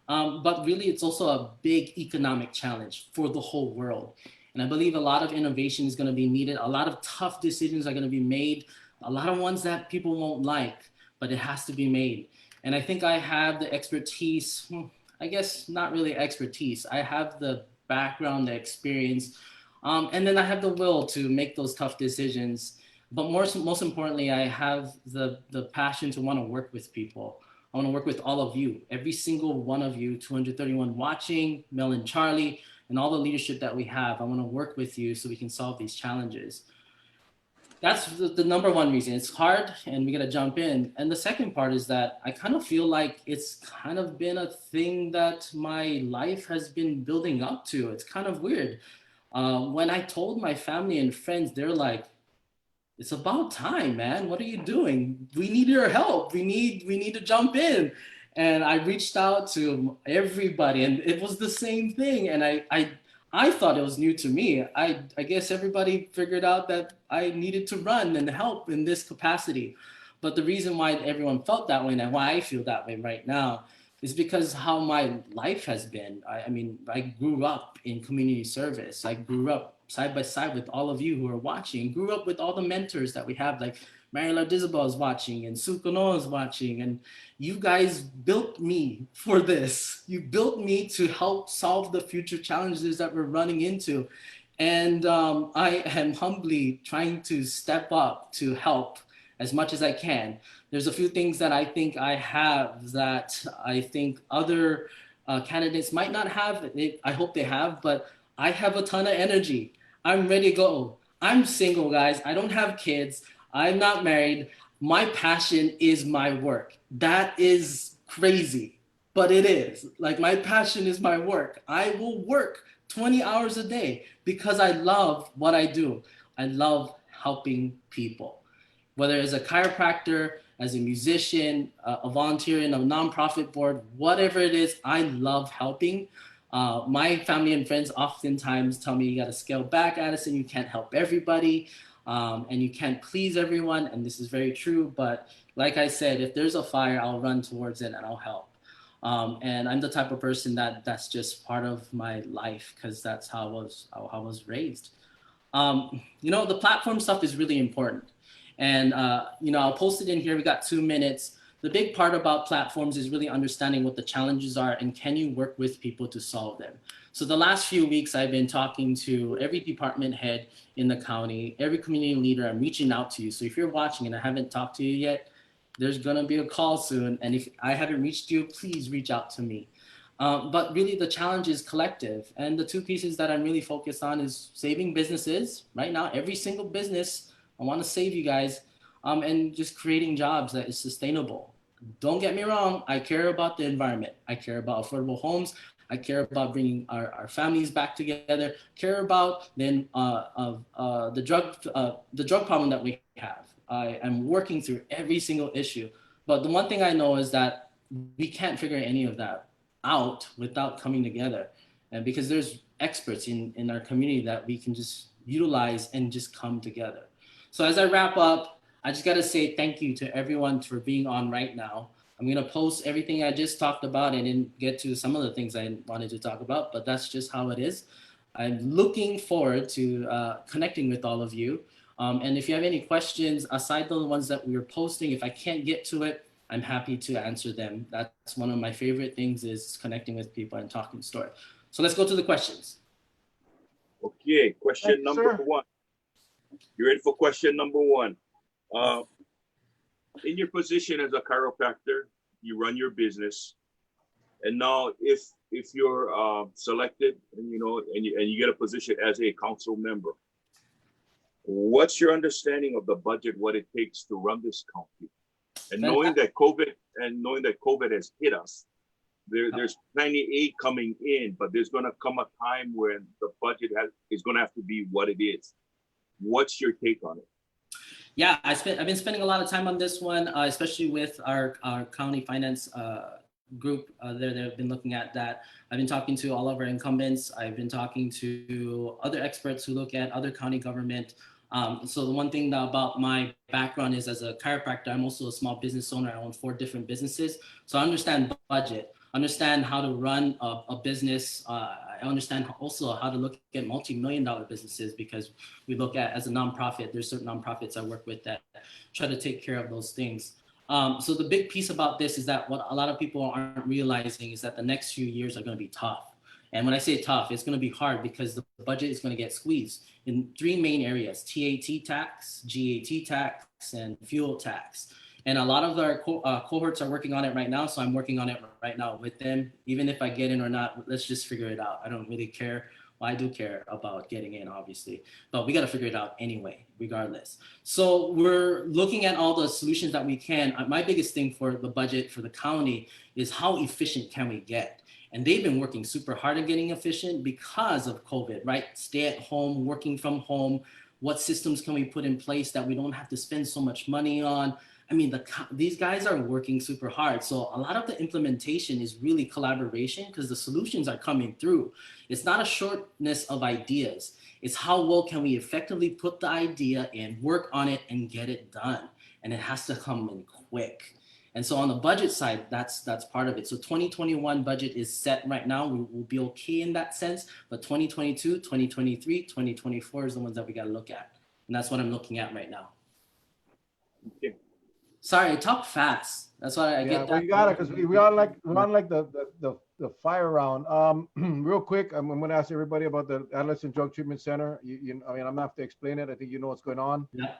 S7: But really, it's also a big economic challenge for the whole world. And I believe a lot of innovation is going to be needed. A lot of tough decisions are going to be made, a lot of ones that people won't like, but it has to be made. And I think I have the expertise, I guess not really expertise. I have the background, the experience, and then I have the will to make those tough decisions. But most importantly, I have the passion to want to work with people. I want to work with all of you, every single one of you, 231 watching, Mel and Charlie, and all the leadership that we have. I want to work with you so we can solve these challenges. That's the number one reason. It's hard and we got to jump in. And the second part is that I kind of feel like it's kind of been a thing that my life has been building up to. It's kind of weird. When I told my family and friends, they're like, it's about time, man. What are you doing? We need your help. We need to jump in. And I reached out to everybody, and it was the same thing. And I thought it was new to me. I guess everybody figured out that I needed to run and help in this capacity. But the reason why everyone felt that way and why I feel that way right now is because how my life has been. I mean, I grew up in community service. I grew up side by side with all of you who are watching, grew up with all the mentors that we have, like Marila Dizabal is watching and Sukono is watching. And you guys built me for this. You built me to help solve the future challenges that we're running into. And I am humbly trying to step up to help as much as I can. There's a few things that I think I have that I think other candidates might not have. I hope they have, but I have a ton of energy. I'm ready to go. I'm single, guys. I don't have kids. I'm not married. My passion is my work. That is crazy, but it is. Like, my passion is my work. I will work 20 hours a day because I love what I do. I love helping people, whether as a chiropractor, as a musician, a volunteer in a nonprofit board, whatever it is, I love helping. My family and friends oftentimes tell me, you got to scale back, Addison. You can't help everybody, and you can't please everyone. And this is very true. But like I said, if there's a fire, I'll run towards it and I'll help. And I'm the type of person that's just part of my life because that's how I was raised. The platform stuff is really important. And, I'll post it in here. We got 2 minutes. The big part about platforms is really understanding what the challenges are and can you work with people to solve them. So the last few weeks, I've been talking to every department head in the county, every community leader. I'm reaching out to you. So if you're watching and I haven't talked to you yet, there's going to be a call soon. And if I haven't reached you, please reach out to me. But really the challenge is collective. And the two pieces that I'm really focused on is saving businesses. Right now, every single business, I want to save you guys, and just creating jobs that is sustainable. Don't get me wrong. I care about the environment. I care about affordable homes. I care about bringing our families back together. Care about then the drug problem that we have. I am working through every single issue. But the one thing I know is that we can't figure any of that out without coming together. And because there's experts in our community that we can just utilize and just come together. So as I wrap up, I just got to say thank you to everyone for being on right now. I'm going to post everything I just talked about and then get to some of the things I wanted to talk about, but that's just how it is. I'm looking forward to connecting with all of you. And if you have any questions aside from the ones that we were posting, if I can't get to it, I'm happy to answer them. That's one of my favorite things, is connecting with people and talking story. So let's go to the questions.
S3: Okay, question number one. You ready for question number one? In your position as a chiropractor, you run your business, and now if you're selected and you get a position as a council member, what's your understanding of the budget, what it takes to run this county? And knowing that COVID has hit us, there's plenty aid coming in, but there's going to come a time when the budget is going to have to be what it is. What's your take on it?
S7: Yeah, I've been spending a lot of time on this one, especially with our county finance group. They've been looking at that. I've been talking to all of our incumbents. I've been talking to other experts who look at other county government. So the one thing about my background is, as a chiropractor, I'm also a small business owner. I own 4 different businesses. So I understand budget, understand how to run a business. I understand also how to look at multi-million-dollar businesses, because we look at, as a nonprofit, there's certain nonprofits I work with that try to take care of those things. So the big piece about this is that what a lot of people aren't realizing is that the next few years are going to be tough. And when I say tough, it's going to be hard because the budget is going to get squeezed in 3 main areas: TAT tax, GAT tax, and fuel tax. And a lot of our cohorts are working on it right now. So I'm working on it right now with them. Even if I get in or not, let's just figure it out. I don't really care. Well, I do care about getting in, obviously, but we got to figure it out anyway, regardless. So we're looking at all the solutions that we can. My biggest thing for the budget for the county is how efficient can we get? And they've been working super hard at getting efficient because of COVID, right? Stay at home, working from home. What systems can we put in place that we don't have to spend so much money on? I mean, these guys are working super hard. So a lot of the implementation is really collaboration because the solutions are coming through. It's not a shortness of ideas. It's how well can we effectively put the idea in, work on it, and get it done. And it has to come in quick. And so on the budget side, that's part of it. So 2021 budget is set right now. We will be okay in that sense. But 2022, 2023, 2024 is the ones that we got to look at. And that's what I'm looking at right now.
S3: Okay.
S7: Sorry, I talk fast. That's why I get that.
S2: Well, you got it, because we're on like the fire round. Real quick, I'm going to ask everybody about the Adolescent Drug Treatment Center. I mean, I'm gonna have to explain it. I think you know what's going on.
S7: Yeah.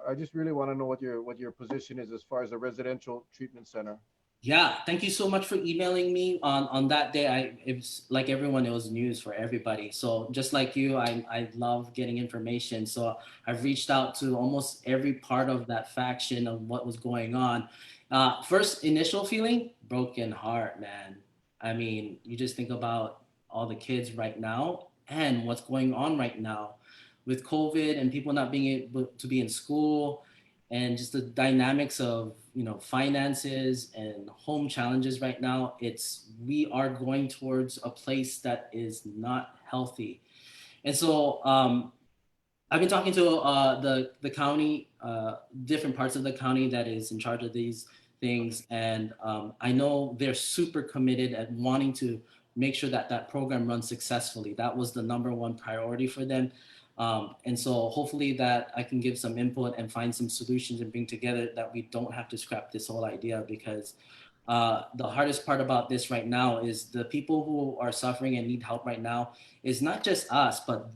S2: I just really want to know what your position is as far as the residential treatment center.
S7: Yeah, thank you so much for emailing me on that day. It was like everyone, it was news for everybody. So just like you, I love getting information. So I've reached out to almost every part of that faction of what was going on. First initial feeling, broken heart, man. I mean, you just think about all the kids right now and what's going on right now with COVID and people not being able to be in school, and just the dynamics of, you know, finances and home challenges right now. We are going towards a place that is not healthy. And so I've been talking to the county, different parts of the county that is in charge of these things. And I know they're super committed at wanting to make sure that that program runs successfully. That was the #1 priority for them. And so hopefully that I can give some input and find some solutions and bring together that we don't have to scrap this whole idea, because the hardest part about this right now is the people who are suffering and need help right now is not just us, but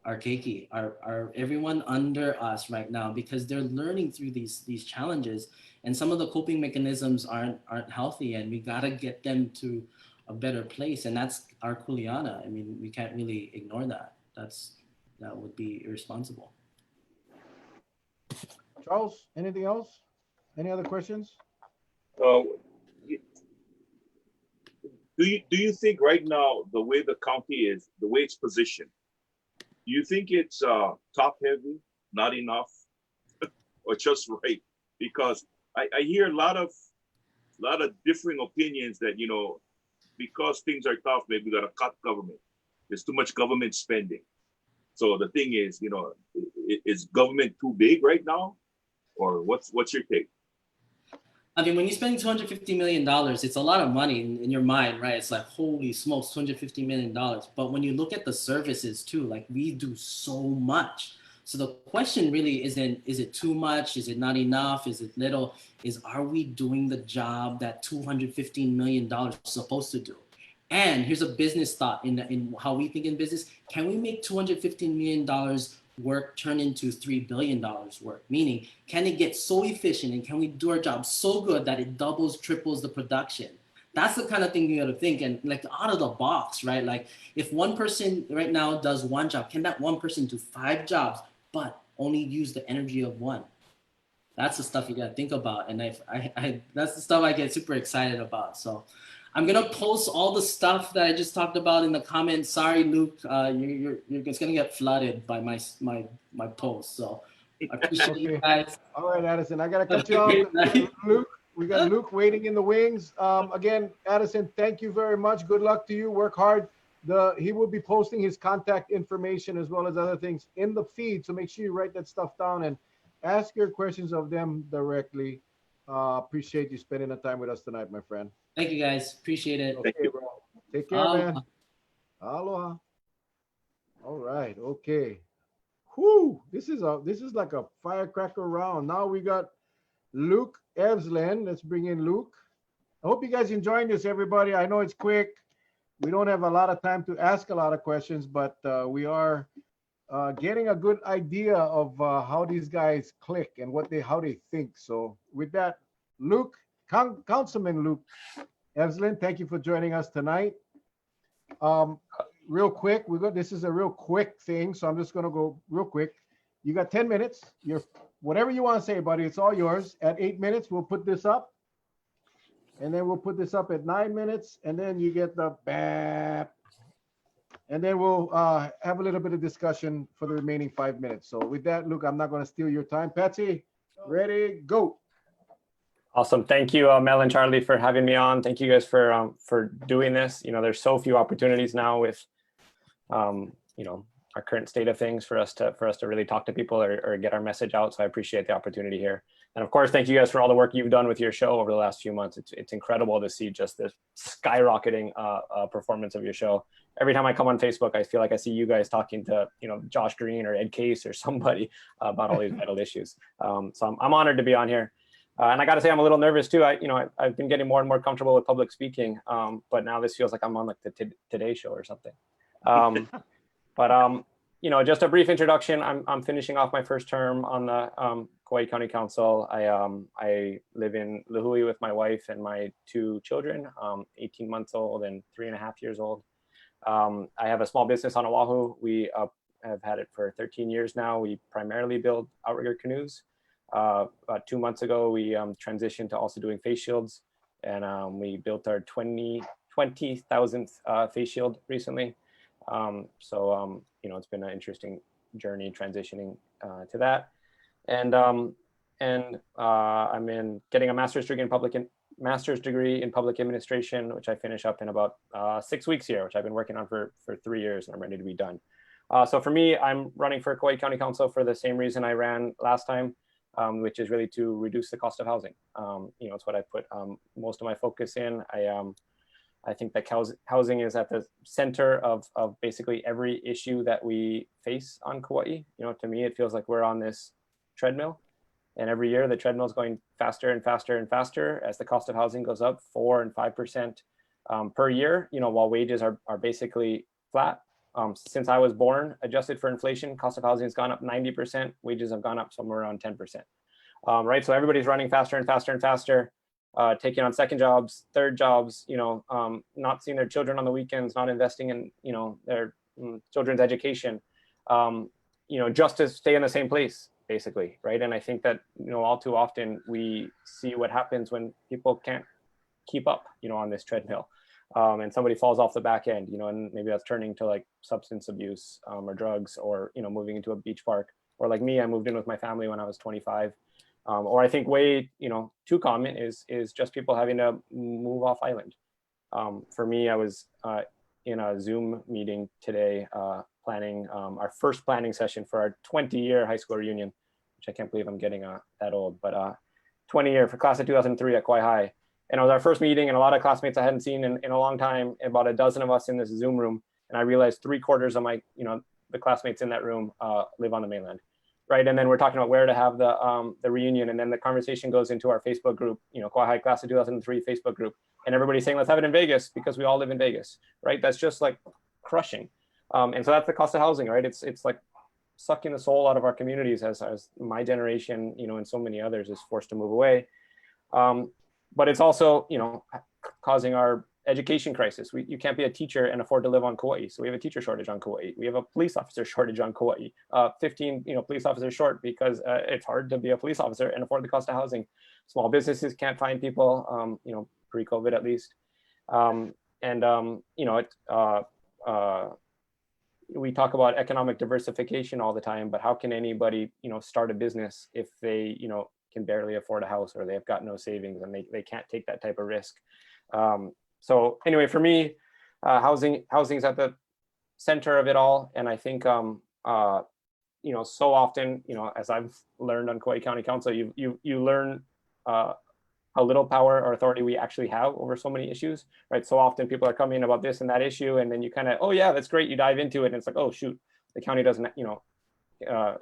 S7: our keiki, our everyone under us right now, because they're learning through these challenges, and some of the coping mechanisms aren't healthy, and we gotta get them to a better place, and that's our kuleana. I mean, we can't really ignore that. That would be irresponsible.
S2: Charles, anything else? Any other questions?
S3: Do you think right now, the way the county is, the way it's positioned, do you think it's top heavy, not enough, or just right? Because I hear a lot of differing opinions that, you know, because things are tough, maybe we gotta cut government. There's too much government spending. So the thing is, you know, is government too big right now, or what's your take?
S7: I mean, when you spend $250 million, it's a lot of money in your mind, right? It's like, holy smokes, $250 million. But when you look at the services too, like, we do so much. So the question really isn't, is it too much? Is it not enough? Is it little? Are we doing the job that $215 million is supposed to do? And here's a business thought in how we think in business. Can we make $215 million work turn into $3 billion work? Meaning, can it get so efficient and can we do our job so good that it doubles, triples the production? That's the kind of thing you got to think, and like out of the box, right? Like, if one person right now does one job, can that one person do 5 jobs, but only use the energy of one? That's the stuff you got to think about. And I that's the stuff I get super excited about. So I'm gonna post all the stuff that I just talked about in the comments. Sorry, Luke, you're it's gonna get flooded by my post. So I appreciate you guys.
S2: All right, Addison, I gotta cut you off. Luke, we got Luke waiting in the wings. Again, Addison, thank you very much. Good luck to you. Work hard. He will be posting his contact information as well as other things in the feed. So make sure you write that stuff down and ask your questions of them directly. Appreciate you spending the time with us tonight, my friend.
S7: Thank you, guys. Appreciate it.
S2: Okay, bro. Take care, man. Aloha. All right. Okay. Whoo! This is like a firecracker round. Now we got Luke Evslin. Let's bring in Luke. I hope you guys enjoying this, everybody. I know it's quick. We don't have a lot of time to ask a lot of questions, but we are getting a good idea of how these guys click and how they think. So with that, Luke, Councilman Luke Evslin, thank you for joining us tonight. Real quick, this is a real quick thing, so I'm just gonna go real quick. You got 10 minutes. Whatever you want to say, buddy, it's all yours. At 8 minutes, we'll put this up. And then we'll put this up at 9 minutes, and then you get the BAP. and then we'll have a little bit of discussion for the remaining 5 minutes. So with that, Luke, I'm not going to steal your time. Patsy, ready, go.
S8: Awesome. Thank you, Mel and Charlie, for having me on. Thank you guys for doing this. You know, there's so few opportunities now with, you know, our current state of things for us to really talk to people or get our message out. So I appreciate the opportunity here. And of course, thank you guys for all the work you've done with your show over the last few months. It's incredible to see just this skyrocketing performance of your show. Every time I come on Facebook, I feel like I see you guys talking to, you know, Josh Green or Ed Case or somebody about all these vital issues. So I'm honored to be on here. And I got to say, I'm a little nervous too. I've been getting more and more comfortable with public speaking, but now this feels like I'm on like the Today Show or something. But you know, just a brief introduction. I'm finishing off my first term on the Kauai County Council. I live in Lihue with my wife and my 2 children, 18 months old and 3.5 years old. I have a small business on Oahu. We have had it for 13 years now. We primarily build outrigger canoes. About 2 months ago, we transitioned to also doing face shields, and we built our 20,000th face shield recently. You know, it's been an interesting journey transitioning to that. And I'm getting a master's degree in public administration, which I finish up in about 6 weeks here, which I've been working on for 3 years, and I'm ready to be done. So for me, I'm running for Kauai County Council for the same reason I ran last time, which is really to reduce the cost of housing. You know, it's what I put most of my focus in. I think that housing is at the center of basically every issue that we face on Kauai. You know, to me, it feels like we're on this treadmill, and every year the treadmill is going faster and faster and faster as the cost of housing goes up 4% and 5% per year, you know, while wages are basically flat. Since I was born, adjusted for inflation, cost of housing has gone up 90%, wages have gone up somewhere around 10%. Right, so everybody's running faster and faster and faster. Taking on second jobs, third jobs, you know, not seeing their children on the weekends, not investing in, you know, their children's education, you know, just to stay in the same place, basically, right? And I think that, you know, all too often we see what happens when people can't keep up, you know, on this treadmill, and somebody falls off the back end, you know, and maybe that's turning to like substance abuse or drugs, or, you know, moving into a beach park, or like me, I moved in with my family when I was 25. Or I think way, you know, too common is just people having to move off island. For me, I was in a Zoom meeting today, planning our first planning session for our 20-year high school reunion, which I can't believe I'm getting that old, but 20-year for class of 2003 at Kauai High. And it was our first meeting, and a lot of classmates I hadn't seen in a long time, about a dozen of us in this Zoom room. And I realized 3/4 of my, you know, the classmates in that room live on the mainland. Right, and then we're talking about where to have the reunion, and then the conversation goes into our Facebook group, you know, Kauai High Class of 2003 Facebook group, and everybody's saying, let's have it in Vegas because we all live in Vegas, right? That's just like crushing, and so that's the cost of housing, right? It's like sucking the soul out of our communities as my generation, you know, and so many others is forced to move away, but it's also, you know, causing our education crisis. You can't be a teacher and afford to live on Kauai. So we have a teacher shortage on Kauai. We have a police officer shortage on Kauai. 15, you know, police officers short because it's hard to be a police officer and afford the cost of housing. Small businesses can't find people, you know, pre-COVID at least. You know, we talk about economic diversification all the time, but how can anybody, you know, start a business if they, you know, can barely afford a house, or they've got no savings and they can't take that type of risk. So anyway, for me, housing's at the center of it all. And I think, you know, so often, you know, as I've learned on Kauai County Council, you learn how little power or authority we actually have over so many issues, right? So often people are coming about this and that issue, and then you kind of, oh yeah, that's great. You dive into it and it's like, oh shoot, the county doesn't, you know,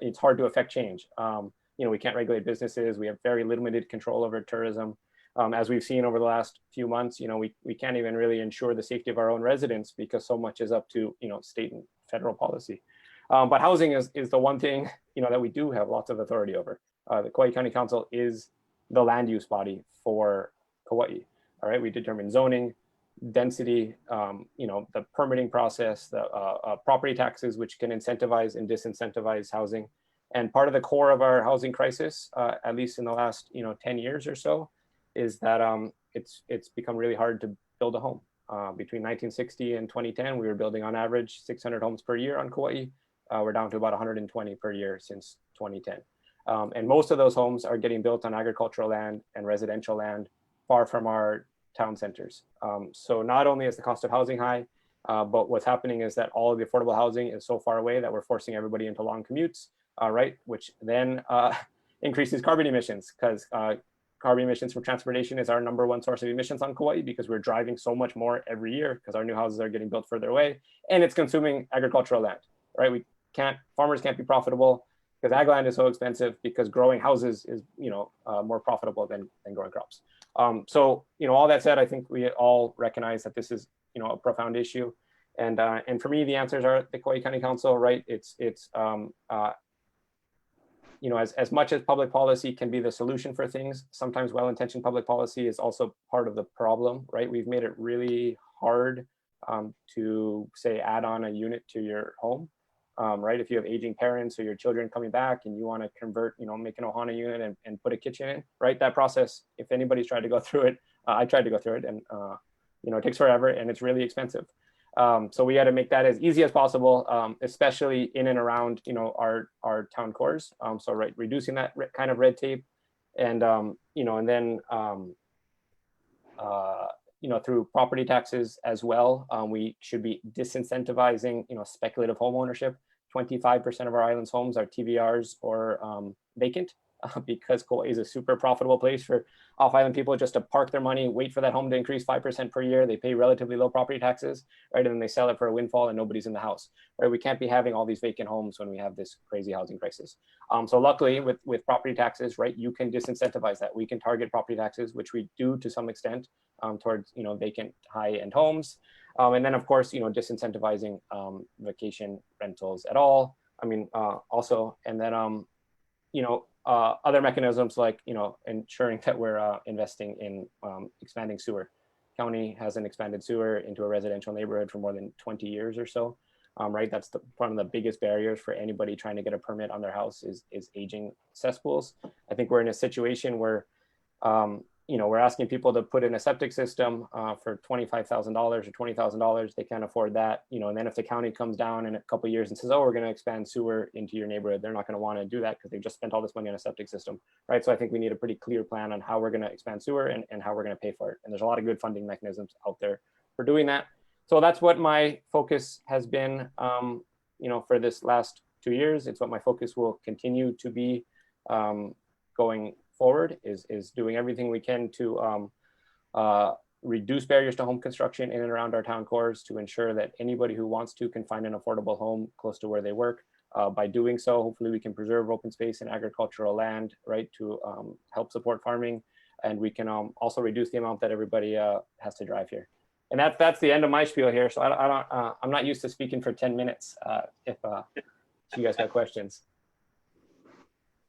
S8: it's hard to affect change. You know, we can't regulate businesses. We have very limited control over tourism. As we've seen over the last few months, you know, we can't even really ensure the safety of our own residents because so much is up to, you know, state and federal policy. But housing is the one thing, you know, that we do have lots of authority over. The Kauai County Council is the land use body for Kauai. All right, we determine zoning, density, you know, the permitting process, the property taxes, which can incentivize and disincentivize housing. And part of the core of our housing crisis, at least in the last, you know, 10 years or so, is that it's become really hard to build a home. between 1960 and 2010, we were building on average 600 homes per year on Kauai. We're down to about 120 per year since 2010. And most of those homes are getting built on agricultural land and residential land far from our town centers. So not only is the cost of housing high, but what's happening is that all of the affordable housing is so far away that we're forcing everybody into long commutes, right? Which then increases carbon emissions, because carbon emissions from transportation is our #1 source of emissions on Kauai, because we're driving so much more every year because our new houses are getting built further away, and it's consuming agricultural land, right? Farmers can't be profitable because ag land is so expensive, because growing houses is, more profitable than growing crops. So, all that said, I think we all recognize that this is, a profound issue. And for me, the answers are the Kauai County Council, right? It's as much as public policy can be the solution for things, sometimes well-intentioned public policy is also part of the problem, right? We've made it really hard to say add on a unit to your home, right? If you have aging parents or your children coming back and you want to convert, make an Ohana unit and put a kitchen in, right? That process, if anybody's tried to go through it, I tried to go through it, and it takes forever and it's really expensive. So we got to make that as easy as possible, especially in and around, our town cores. So right, reducing that kind of red tape, and and then through property taxes as well. We should be disincentivizing, speculative home ownership. 25% of our island's homes are TVRs or vacant, because Kauai is a super profitable place for off-island people just to park their money, wait for that home to increase 5% per year. They pay relatively low property taxes, right? And then they sell it for a windfall and nobody's in the house, right? We can't be having all these vacant homes when we have this crazy housing crisis. So luckily with property taxes, right, you can disincentivize that. We can target property taxes, which we do to some extent, towards, vacant high-end homes. And then of course, disincentivizing vacation rentals at all. Also, and then, other mechanisms like, ensuring that we're investing in expanding sewer. County hasn't expanded sewer into a residential neighborhood for more than 20 years or so, right? That's one of the biggest barriers for anybody trying to get a permit on their house is aging cesspools. I think we're in a situation where, we're asking people to put in a septic system for $25,000 or $20,000. They can't afford that, and then if the county comes down in a couple of years and says, oh, we're going to expand sewer into your neighborhood, they're not going to want to do that because they've just spent all this money on a septic system, right? So I think we need a pretty clear plan on how we're going to expand sewer and how we're going to pay for it. And there's a lot of good funding mechanisms out there for doing that. So that's what my focus has been, for this last 2 years. It's what my focus will continue to be going forward, is doing everything we can to reduce barriers to home construction in and around our town cores, to ensure that anybody who wants to can find an affordable home close to where they work. By doing so, hopefully we can preserve open space and agricultural land, right, to help support farming. And we can also reduce the amount that everybody has to drive here. And that's the end of my spiel here. So I'm not used to speaking for 10 minutes if you guys got questions.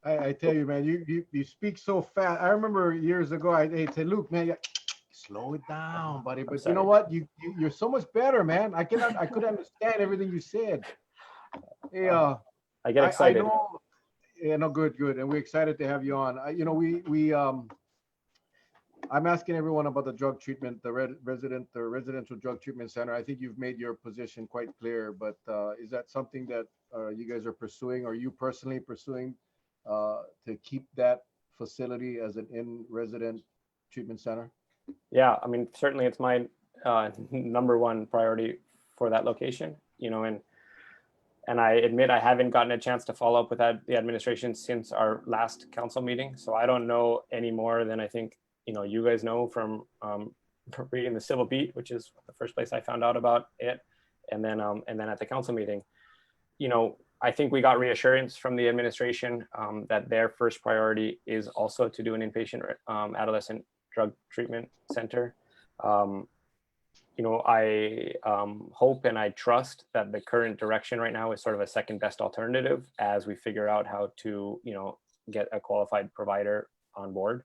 S2: I tell you, man, you speak so fast. I remember years ago, I said, Luke, man, slow it down, buddy. But you know what? You're so much better, man. I could understand everything you said. Hey,
S8: I get excited.
S2: I know, yeah, no, good. And we're excited to have you on. I'm asking everyone about the drug treatment, the residential drug treatment center. I think you've made your position quite clear, but is that something that you guys are pursuing, or you personally pursuing, to keep that facility as an in-resident treatment center?
S8: Yeah, certainly it's my #1 priority for that location, and I admit I haven't gotten a chance to follow up with the administration since our last council meeting. So I don't know any more than I think, you guys know from reading the Civil Beat, which is the first place I found out about it. And then at the council meeting, I think we got reassurance from the administration that their first priority is also to do an inpatient adolescent drug treatment center. I hope and I trust that the current direction right now is sort of a second best alternative as we figure out how to, get a qualified provider on board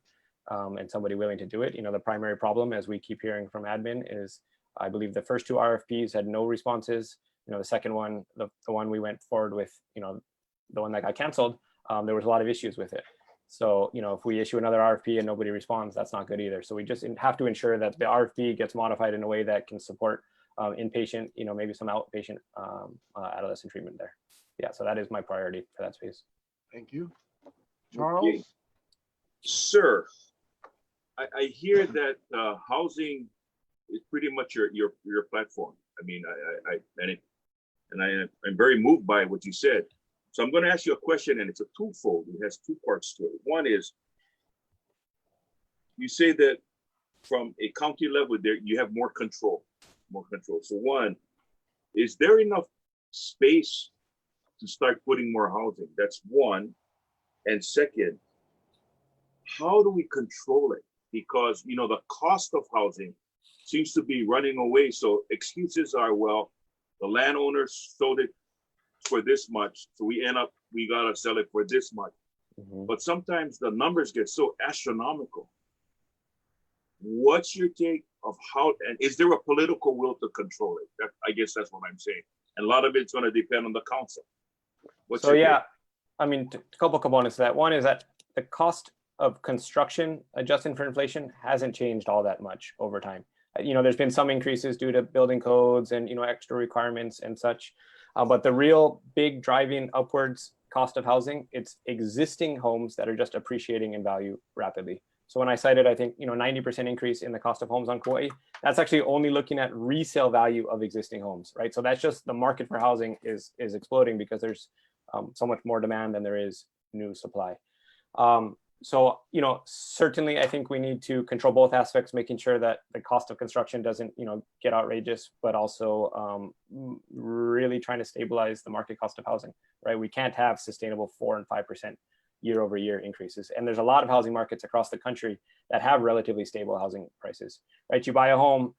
S8: and somebody willing to do it. The primary problem, as we keep hearing from admin, is I believe the first 2 RFPs had no responses. The second one, the one we went forward with, the one that got canceled, there was a lot of issues with it. So, if we issue another RFP and nobody responds, that's not good either. So we just have to ensure that the RFP gets modified in a way that can support inpatient, maybe some outpatient adolescent treatment there. Yeah, so that is my priority for that space.
S2: Thank you. Charles?
S3: Okay. Sir, I hear that housing is pretty much your platform. I mean, I'm very moved by what you said. So I'm going to ask you a question, and it's a twofold. It has two parts to it. One is, you say that from a county level, there you have more control. So one, is there enough space to start putting more housing? That's one. And second, how do we control it? Because the cost of housing seems to be running away. So excuses are, well, the landowners sold it for this much, so we gotta sell it for this much. But sometimes the numbers get so astronomical. What's your take of how, and is there a political will to control it? I guess that's what I'm saying. And a lot of it's going to depend on the council.
S8: So yeah, I mean, a couple components to that. One is that the cost of construction adjusting for inflation hasn't changed all that much over time. There's been some increases due to building codes and extra requirements and such. But the real big driving upwards cost of housing, it's existing homes that are just appreciating in value rapidly. So when I cited, I think, 90% increase in the cost of homes on Kauai, that's actually only looking at resale value of existing homes, right? So that's just the market for housing is exploding because there's so much more demand than there is new supply. So, certainly I think we need to control both aspects, making sure that the cost of construction doesn't, get outrageous, but also really trying to stabilize the market cost of housing, right? We can't have sustainable 4% and 5% year-over-year increases. And there's a lot of housing markets across the country that have relatively stable housing prices, right? You buy a home,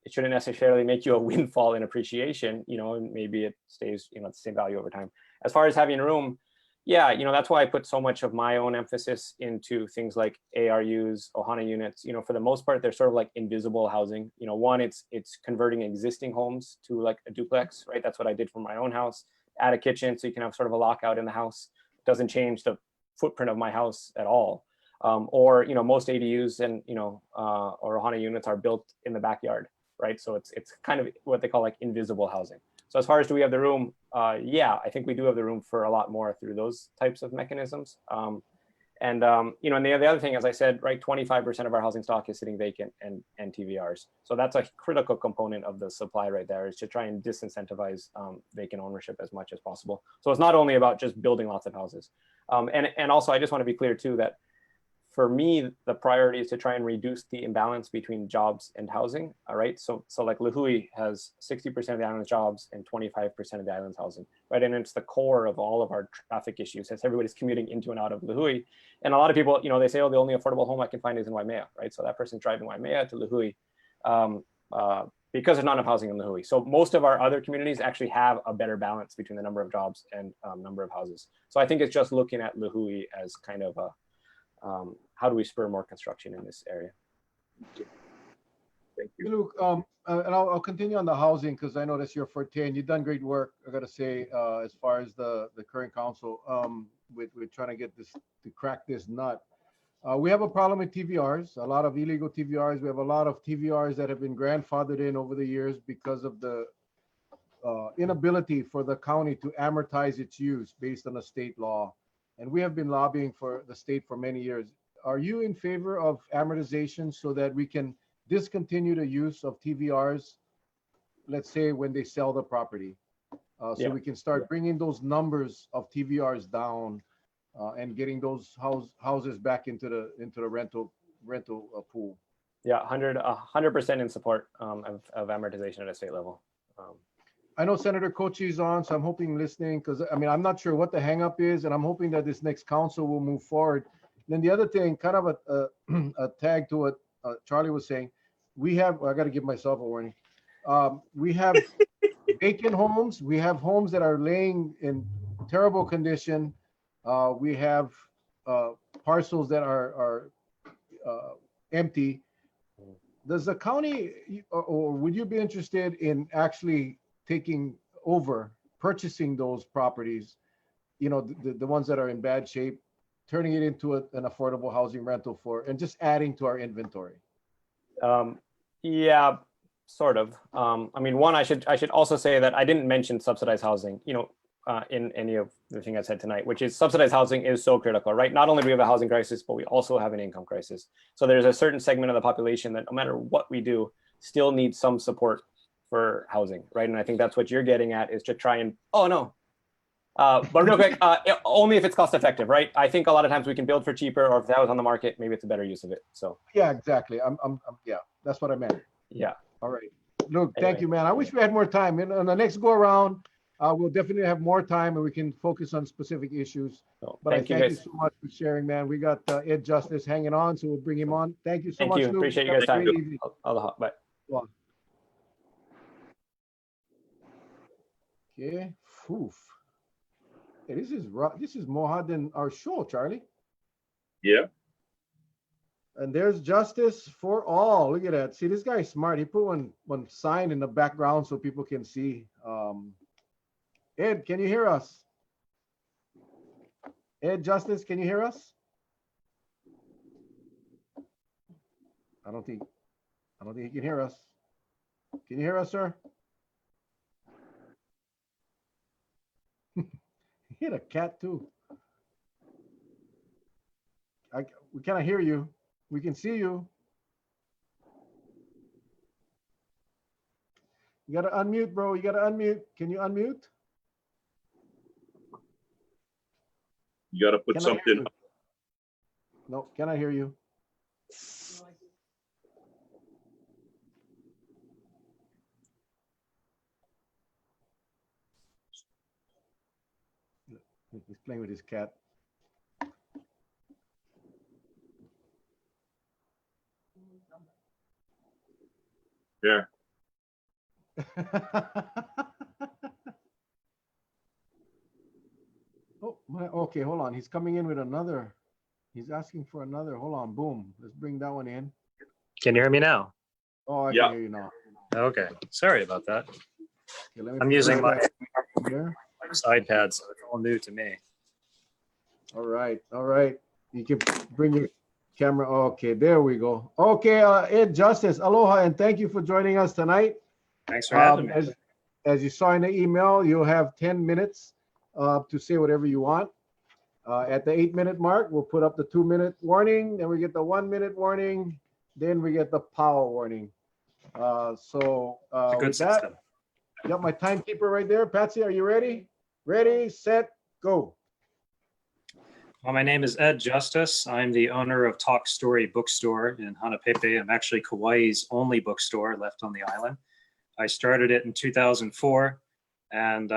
S8: it shouldn't necessarily make you a windfall in appreciation, and maybe it stays, at the same value over time. As far as having room, yeah, that's why I put so much of my own emphasis into things like ARUs, Ohana units. For the most part, they're sort of like invisible housing. One, it's converting existing homes to like a duplex, right? That's what I did for my own house. Add a kitchen so you can have sort of a lockout in the house. It doesn't change the footprint of my house at all. Or most ADUs and or Ohana units are built in the backyard, right? So it's kind of what they call like invisible housing. So as far as do we have the room? Yeah, I think we do have the room for a lot more through those types of mechanisms. And the other thing, as I said, right, 25% of our housing stock is sitting vacant and TVRs. So that's a critical component of the supply right there, is to try and disincentivize vacant ownership as much as possible. So it's not only about just building lots of houses. And also, I just want to be clear too, that for me, the priority is to try and reduce the imbalance between jobs and housing. All right. So like Lihui has 60% of the island's jobs and 25% of the island's housing, right? And it's the core of all of our traffic issues, as everybody's commuting into and out of Lihui. And a lot of people, they say, oh, the only affordable home I can find is in Waimea, right? So that person's driving Waimea to Lihui because there's not enough housing in Lihui. So most of our other communities actually have a better balance between the number of jobs and number of houses. So I think it's just looking at Lihui as kind of a, how do we spur more construction in this area?
S3: Thank you.
S2: Luke, and I'll continue on the housing because I know that's your forte and you've done great work, I got to say, as far as the current council with trying to get this, to crack this nut. We have a problem with TVRs, a lot of illegal TVRs. We have a lot of TVRs that have been grandfathered in over the years because of the inability for the county to amortize its use based on a state law. And we have been lobbying for the state for many years. Are you in favor of amortization so that we can discontinue the use of TVRs, let's say when they sell the property? So we can start bringing those numbers of TVRs down and getting those houses back into the rental pool.
S8: Yeah, 100% in support of amortization at a state level.
S2: I know Senator Kochi is on, so I'm hoping listening, because I mean, I'm not sure what the hangup is, and I'm hoping that this next council will move forward. Then the other thing, kind of a tag to what Charlie was saying, we have, I got to give myself a warning. We have vacant homes. We have homes that are laying in terrible condition. We have parcels that are empty. Does the county, or would you be interested in actually taking over, purchasing those properties, the ones that are in bad shape, turning it into an affordable housing rental and just adding to our inventory?
S8: Yeah, sort of. I mean, one, I should also say that I didn't mention subsidized housing, in any of the thing I said tonight, which is subsidized housing is so critical, right? Not only do we have a housing crisis, but we also have an income crisis. So there's a certain segment of the population that no matter what we do, still needs some support for housing, right? And I think that's what you're getting at, is to try and, but real quick, only if it's cost effective, right? I think a lot of times we can build for cheaper, or if that was on the market, maybe it's a better use of it. So
S2: Yeah, exactly. Yeah, that's what I meant.
S8: yeah.
S2: All right. Luke,
S8: Anyway.
S2: thank you, man. I wish we had more time. And on the next go around, we'll definitely have more time and we can focus on specific issues.
S8: So,
S2: But I
S8: thank you
S2: thank you
S8: guys.
S2: so much for sharing, man. We got Ed Justus hanging on, so we'll bring him on. Thank you so
S8: Thank
S2: much,
S8: you.
S2: Luke.
S8: Appreciate you
S2: Have
S8: guys'
S2: a
S8: time.
S2: great evening.
S8: Bye.
S2: Okay. Oof. Hey, this is more hot than our show, Charlie.
S3: Yeah.
S2: And there's Justice for All. Look at that. See, this guy's smart. He put one sign in the background so people can see. Ed, can you hear us? Ed Justice, can you hear us? I don't think he can hear us. Can you hear us, sir? He hit a cat too. We cannot hear you. We can see you. You gotta unmute, bro. You gotta unmute. Can you unmute?
S3: You got to put
S2: Can I hear
S3: something.
S2: you? No, can I hear you? He's playing with his cat.
S3: Yeah.
S2: Okay, hold on. He's coming in with another. He's asking for another. Hold on. Boom. Let's bring that one in.
S9: Can you hear me now?
S2: Oh, I
S3: Yeah.
S2: can hear you now.
S9: Okay, sorry about that.
S2: Okay, let me
S9: I'm
S2: put
S9: using my
S2: that here.
S9: iPad, so it's all new to me.
S2: All right. All right. You can bring your camera. Okay, there we go. Okay, Ed Justice, aloha, and thank you for joining us tonight.
S9: Thanks for having me.
S2: As you saw in the email, you'll have 10 minutes to say whatever you want. At the 8-minute mark, we'll put up the 2-minute warning, then we get the 1-minute warning, then we get the power warning.
S9: It's a good
S2: with that,
S9: system.
S2: got my timekeeper right there. Patsy, are you ready? Ready, set, go.
S9: Well, my name is Ed Justus. I'm the owner of Talk Story Bookstore in Hanapepe. I'm actually Kauai's only bookstore left on the island. I started it in 2004, and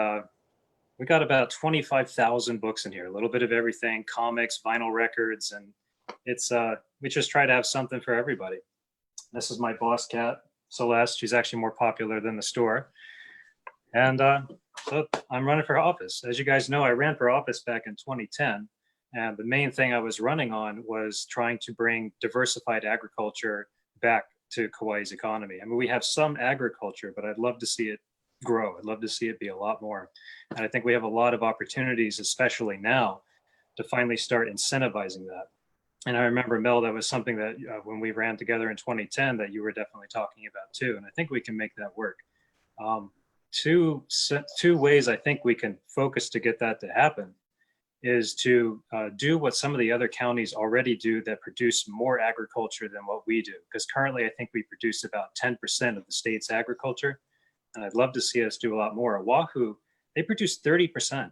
S9: we got about 25,000 books in here, a little bit of everything, comics, vinyl records, and it's we just try to have something for everybody. This is my boss cat, Celeste. She's actually more popular than the store. And so I'm running for office. As you guys know, I ran for office back in 2010. And the main thing I was running on was trying to bring diversified agriculture back to Kauai's economy. I mean, we have some agriculture, but I'd love to see it grow. I'd love to see it be a lot more. And I think we have a lot of opportunities, especially now, to finally start incentivizing that. And I remember, Mel, that was something that when we ran together in 2010 that you were definitely talking about too. And I think we can make that work. Two ways I think we can focus to get that to happen is to do what some of the other counties already do that produce more agriculture than what we do. Because currently I think we produce about 10% of the state's agriculture. And I'd love to see us do a lot more. Oahu, they produce 30%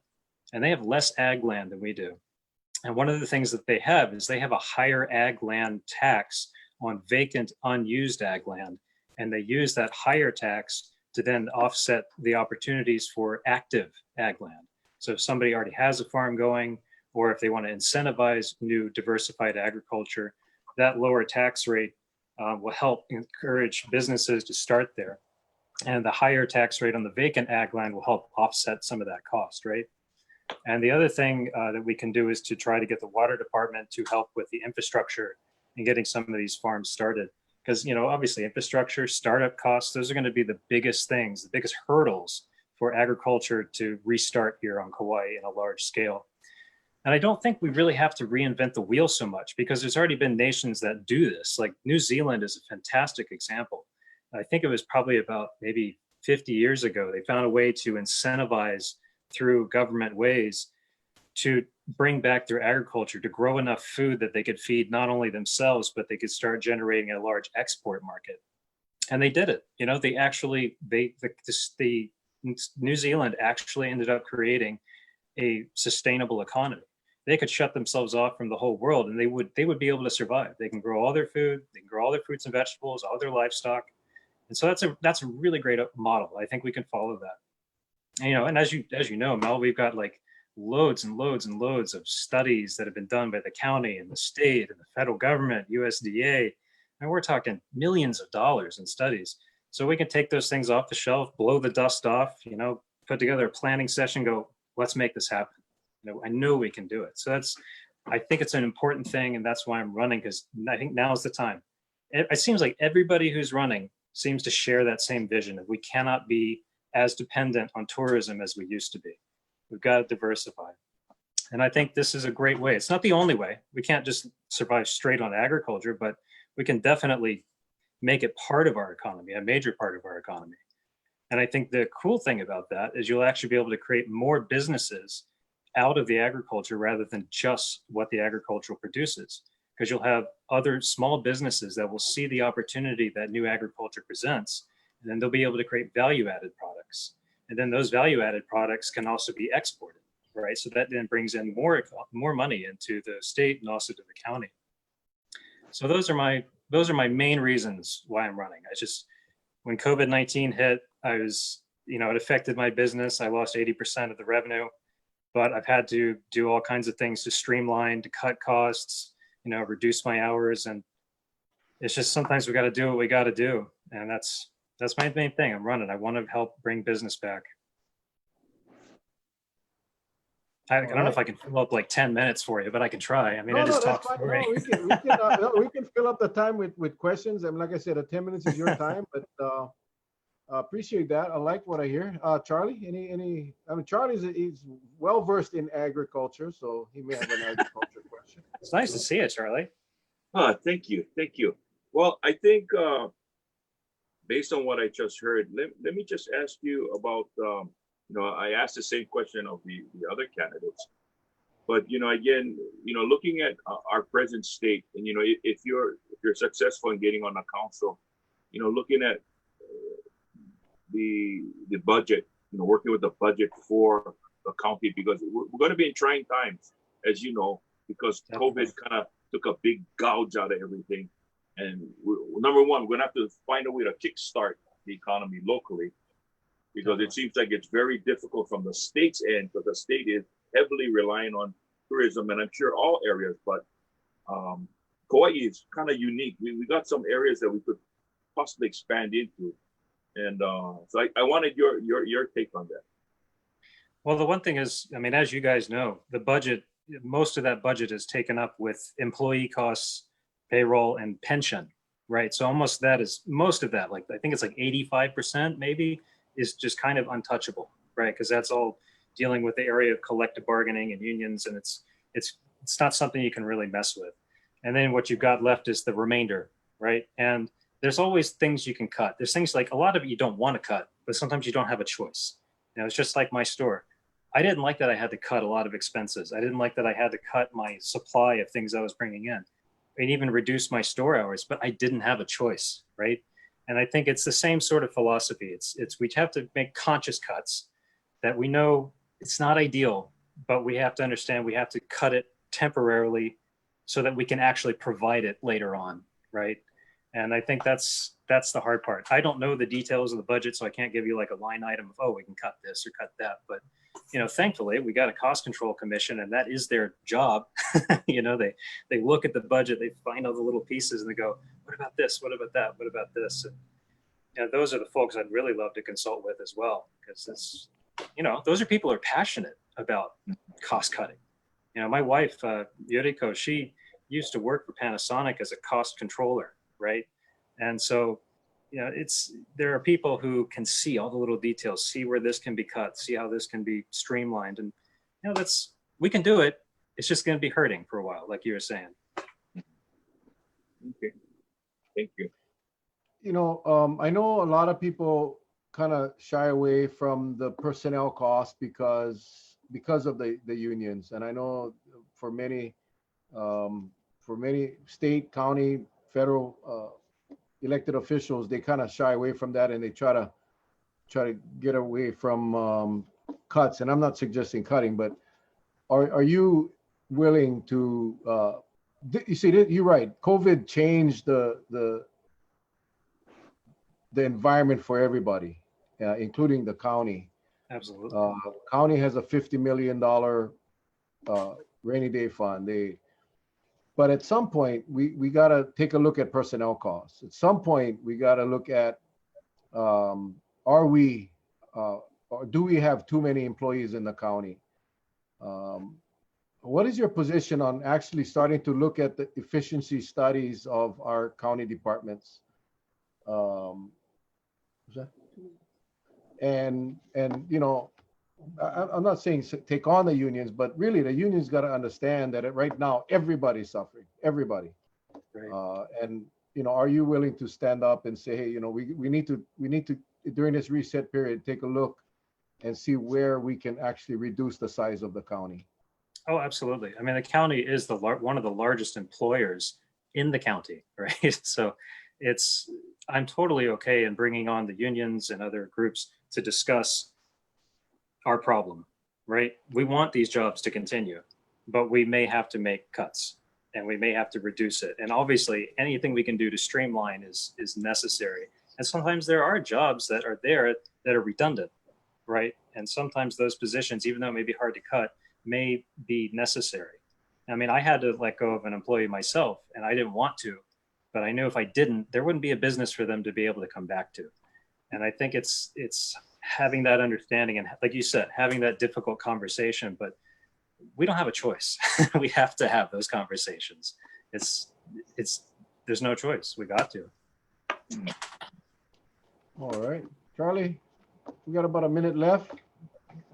S9: and they have less ag land than we do. And one of the things that they have is they have a higher ag land tax on vacant, unused ag land. And they use that higher tax to then offset the opportunities for active ag land. So if somebody already has a farm going, or if they want to incentivize new diversified agriculture, that lower tax rate will help encourage businesses to start there. And the higher tax rate on the vacant ag land will help offset some of that cost, right? And the other thing that we can do is to try to get the water department to help with the infrastructure and getting some of these farms started. Because, you know, obviously infrastructure, startup costs, those are going to be the biggest things, the biggest hurdles for agriculture to restart here on Kauai in a large scale. And I don't think we really have to reinvent the wheel so much, because there's already been nations that do this. Like New Zealand is a fantastic example. I think it was probably about maybe 50 years ago, they found a way to incentivize through government ways to bring back their agriculture, to grow enough food that they could feed not only themselves, but they could start generating a large export market. And they did it. You know, they actually, the New Zealand actually ended up creating a sustainable economy. They could shut themselves off from the whole world, and they would be able to survive. They can grow all their food, they can grow all their fruits and vegetables, all their livestock. And so that's a really great model. I think we can follow that. And, you know, and as you know, Mel, we've got like loads and loads and loads of studies that have been done by the county and the state and the federal government, USDA, and we're talking millions of dollars in studies. So we can take those things off the shelf, blow the dust off, you know, put together a planning session, go, let's make this happen. You know, I know we can do it. So I think it's an important thing, and that's why I'm running, because I think now is the time. It seems like everybody who's running seems to share that same vision of we cannot be as dependent on tourism as we used to be. We've got to diversify. And I think this is a great way. It's not the only way. We can't just survive straight on agriculture, but we can definitely make it part of our economy, a major part of our economy. And I think the cool thing about that is you'll actually be able to create more businesses out of the agriculture rather than just what the agriculture produces, because you'll have other small businesses that will see the opportunity that new agriculture presents, and then they'll be able to create value-added products. And then those value-added products can also be exported, right? So that then brings in more money into the state and also to the county. So those are my main reasons why I'm running. When COVID-19 hit, it affected my business. I lost 80% of the revenue, but I've had to do all kinds of things to streamline, to cut costs, you know, reduce my hours. And it's just sometimes we got to do what we got to do. And that's my main thing. I'm running. I want to help bring business back. I don't know if I can fill up like 10 minutes for you, but I can try. I mean, I just talk story.
S2: No, we can fill up the time with questions. And like I said, 10 minutes is your time, but appreciate that. I like what I hear. Charlie, I mean, he's well-versed in agriculture, so he may have an agriculture question.
S9: It's nice to see you, Charlie.
S3: Thank you. Well, I think based on what I just heard, let me just ask you about, I asked the same question of the other candidates, but, again, looking at our present state, and, if you're successful in getting on the council, looking at the budget, working with the budget for the county, because we're going to be in trying times, as you know, because COVID kind of took a big gouge out of everything. And number one, we're going to have to find a way to kickstart the economy locally, because it seems like it's very difficult from the state's end, because the state is heavily relying on tourism, and I'm sure all areas, but Kauai is kind of unique. We got some areas that we could possibly expand into. And so I wanted your take on that.
S9: Well, the one thing is, I mean, as you guys know, the budget, most of that budget is taken up with employee costs, payroll, and pension, right? So most of that, like I think it's like 85% maybe, is just kind of untouchable, right? Because that's all dealing with the area of collective bargaining and unions, and it's not something you can really mess with. And then what you've got left is the remainder, right? And there's always things you can cut. There's things like a lot of it you don't want to cut, but sometimes you don't have a choice. It's just like my store. I didn't like that I had to cut a lot of expenses. I didn't like that I had to cut my supply of things I was bringing in, and even reduce my store hours, but I didn't have a choice, right? And I think it's the same sort of philosophy. We have to make conscious cuts that we know it's not ideal, but we have to understand we have to cut it temporarily so that we can actually provide it later on, right? And I think that's the hard part. I don't know the details of the budget, so I can't give you like a line item of, oh, we can cut this or cut that. But, thankfully we got a cost control commission, and that is their job. They look at the budget, they find all the little pieces, and they go, what about this? What about that? What about this? And those are the folks I'd really love to consult with as well, because those are people who are passionate about cost cutting. My wife, Yoriko, she used to work for Panasonic as a cost controller, right? And so, there are people who can see all the little details, see where this can be cut, see how this can be streamlined. And, we can do it. it's just going to be hurting for a while, like you were saying.
S3: Okay, thank you.
S2: You know, I know a lot of people kind of shy away from the personnel costs because of the unions, and I know for many state, county, federal elected officials, they kind of shy away from that, and they try to get away from cuts. And I'm not suggesting cutting, but are you willing to? You see, you're right. COVID changed the environment for everybody, including the county.
S9: Absolutely.
S2: County has a $50 million rainy day fund. But at some point, we got to take a look at personnel costs. At some point, we got to look at, are we, or do we have too many employees in the county? What is your position on actually starting to look at the efficiency studies of our county departments? And you know, I'm not saying take on the unions, but really the unions got to understand that right now everybody's suffering, everybody.
S9: Right.
S2: And you know, are you willing to stand up and say, hey, you know, we need to during this reset period take a look and see where we can actually reduce the size of the county?
S9: Oh, absolutely. I mean, the county is one of the largest employers in the county, right? So I'm totally okay in bringing on the unions and other groups to discuss our problem, right? We want these jobs to continue, but we may have to make cuts and we may have to reduce it. And obviously anything we can do to streamline is necessary. And sometimes there are jobs that are there that are redundant, right? And sometimes those positions, even though it may be hard to cut, may be necessary. I mean, I had to let go of an employee myself and I didn't want to, but I knew if I didn't, there wouldn't be a business for them to be able to come back to. And I think it's having that understanding and, like you said, having that difficult conversation, but we don't have a choice. We have to have those conversations. There's no choice. We got to.
S2: All right, Charlie, we got about a minute left.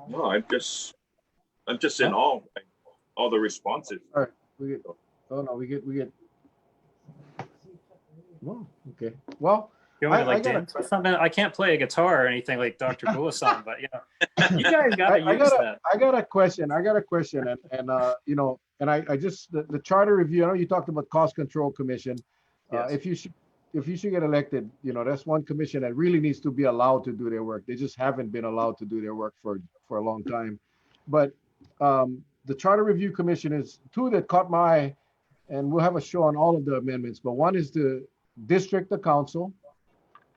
S3: No, I'm just in awe by all the responses.
S2: All right, we get. Oh, okay. Well,
S9: You want me to dance or something? I can't play a guitar or anything like Dr. Bulosan, but you know, you guys got to use that.
S2: I got a question, and you know, and I just the charter review. I know you talked about cost control commission.
S9: Yes.
S2: If you should get elected, you know, that's one commission that really needs to be allowed to do their work. They just haven't been allowed to do their work for a long time. But the charter review commission is two that caught my eye, and we'll have a show on all of the amendments. But one is to district the council,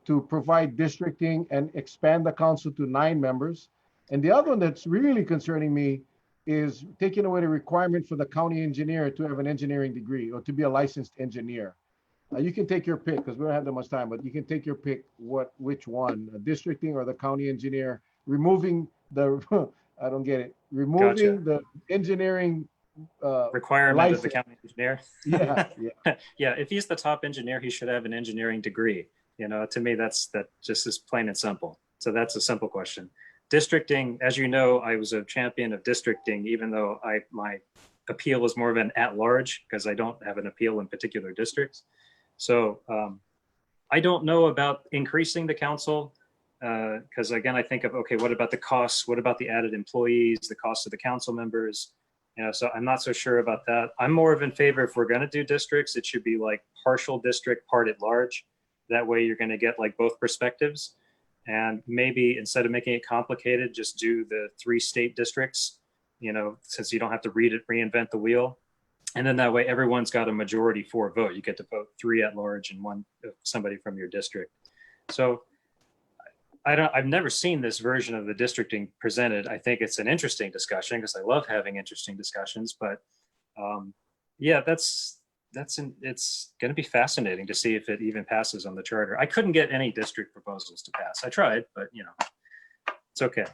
S2: to provide districting and expand the council to 9 members. And the other one that's really concerning me is taking away the requirement for the county engineer to have an engineering degree or to be a licensed engineer. You can take your pick because we don't have that much time, but you can take your pick which one, districting or the county engineer, removing the, I don't get it, removing the engineering
S9: requirement
S2: license
S9: of the county engineer.
S2: Yeah.
S9: Yeah, if he's the top engineer, he should have an engineering degree. You know, to me, that just is plain and simple. So that's a simple question. Districting, as you know, I was a champion of districting, even though my appeal is more of an at-large because I don't have an appeal in particular districts. So I don't know about increasing the council because again, I think of, okay, what about the costs? What about the added employees, the cost of the council members? You know, so I'm not so sure about that. I'm more of in favor if we're going to do districts, it should be like partial district, part at large. That way you're going to get like both perspectives. And maybe instead of making it complicated, just do the 3 state districts, you know, since you don't have to reinvent the wheel. And then that way everyone's got a majority for a vote. You get to vote 3 at large and 1 somebody from your district. So I've never seen this version of the districting presented. I think it's an interesting discussion because I love having interesting discussions, but yeah, it's going to be fascinating to see if it even passes on the charter. I couldn't get any district proposals to pass. I tried, but you know, it's okay.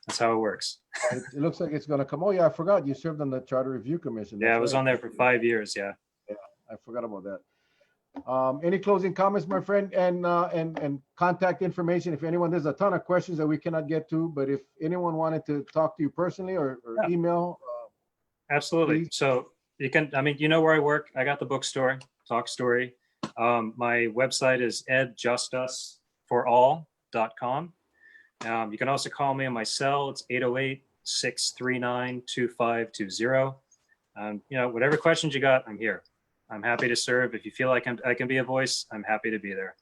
S9: That's how it works.
S2: It looks like it's going to come. Oh yeah, I forgot you served on the Charter Review Commission.
S9: Yeah, I was on there for 5 years. Yeah.
S2: Yeah, I forgot about that. Any closing comments, my friend, and contact information? If anyone, there's a ton of questions that we cannot get to, but if anyone wanted to talk to you personally or email.
S9: Absolutely.
S2: Please.
S9: So you can, I mean, you know where I work. I got the bookstore, Talk Story. My website is edjustusforall.com. You can also call me on my cell. It's 808-639-2520. You know, whatever questions you got, I'm here. I'm happy to serve. If you feel like I can be a voice, I'm happy to be there.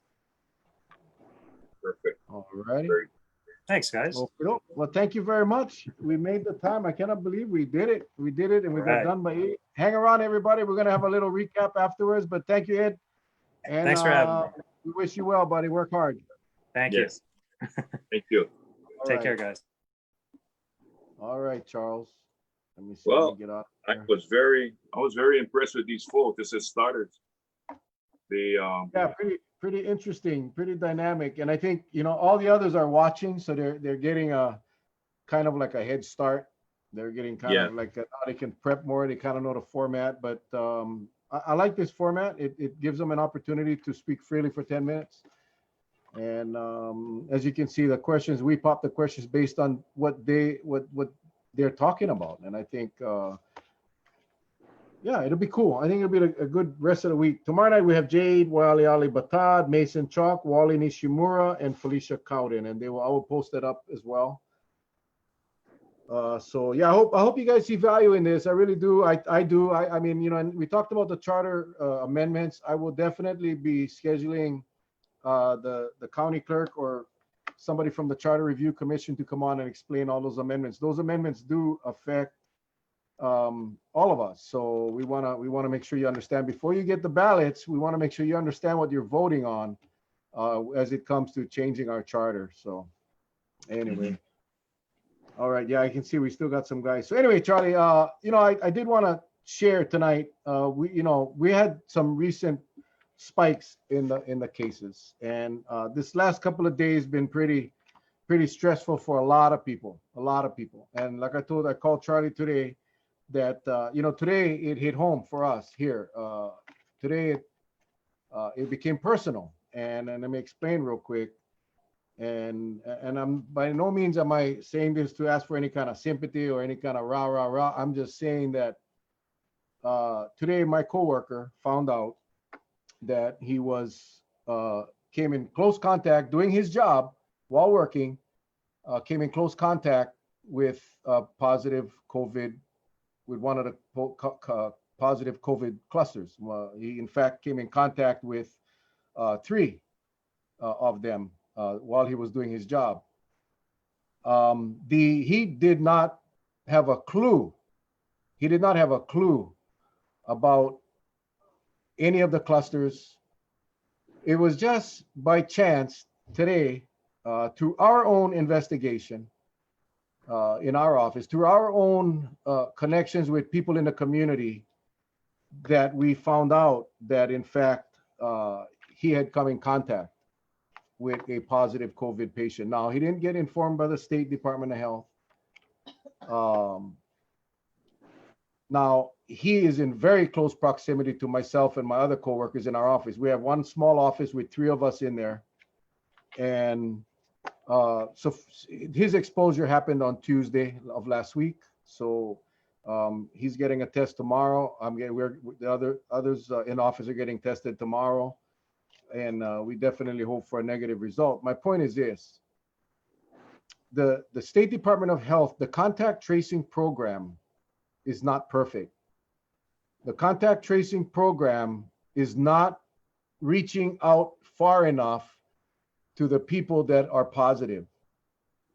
S3: Perfect.
S2: All righty.
S3: Very
S9: Thanks, guys.
S2: Well, thank you very much. We made the time. I cannot believe we did it. We did it, and we got
S9: Right.
S2: done by 8. Hang around, everybody. We're gonna have a little recap afterwards. But thank you, Ed. And
S9: Thanks for having me.
S2: we wish you well, buddy. Work hard.
S9: Thank
S3: yes. Thank you.
S2: All
S9: you. Take
S2: right.
S9: care, guys.
S2: All right, Charles. Let me see.
S3: Well,
S2: Let me get out.
S3: I
S2: there.
S3: was very impressed with these folks. This is starters. They
S2: Yeah, pretty interesting, pretty dynamic. And I think, you know, all the others are watching, so they're getting a kind of like a head start. They're getting kind
S3: Yeah.
S2: of like now they can prep more. They kind of know the format, but I like this format. It gives them an opportunity to speak freely for 10 minutes. And as you can see, the questions, we pop the questions based on what they're talking about. And I think, yeah, it'll be cool. I think it'll be a good rest of the week. Tomorrow night, we have Jade, Wally Ali Batad, Mason Chalk, Wally Nishimura, and Felicia Cowden. And I will post that up as well. So yeah, I hope you guys see value in this. I really do. I do. I mean, you know, and we talked about the charter amendments. I will definitely be scheduling the county clerk or somebody from the Charter Review Commission to come on and explain all those amendments. Those amendments do affect all of us. So we wanna make sure you understand before you get the ballots. We want to make sure you understand what you're voting on as it comes to changing our charter. So anyway. All right. Yeah, I can see we still got some guys. So anyway, Charlie, you know, I did want to share tonight. We had some recent spikes in the cases, and this last couple of days been pretty stressful for a lot of people. And like I called Charlie today that you know, today it hit home for us here. Today it became personal, and let me explain real quick. And I'm by no means am I saying this to ask for any kind of sympathy or any kind of rah rah rah. I'm just saying that today my coworker found out that he came in close contact doing his job while working, came in close contact with positive COVID, with one of the positive COVID clusters. He in fact came in contact with 3 of them while he was doing his job. He did not have a clue. He did not have a clue about any of the clusters. It was just by chance today, through our own investigation in our office, through our own connections with people in the community, that we found out that in fact he had come in contact with a positive COVID patient. Now, he didn't get informed by the State Department of Health. Now, he is in very close proximity to myself and my other coworkers in our office. We have one small office with 3 of us in there. And so his exposure happened on Tuesday of last week. So he's getting a test tomorrow. The others in office are getting tested tomorrow. And we definitely hope for a negative result. My point is this: the State Department of Health, the contact tracing program is not perfect. The contact tracing program is not reaching out far enough to the people that are positive.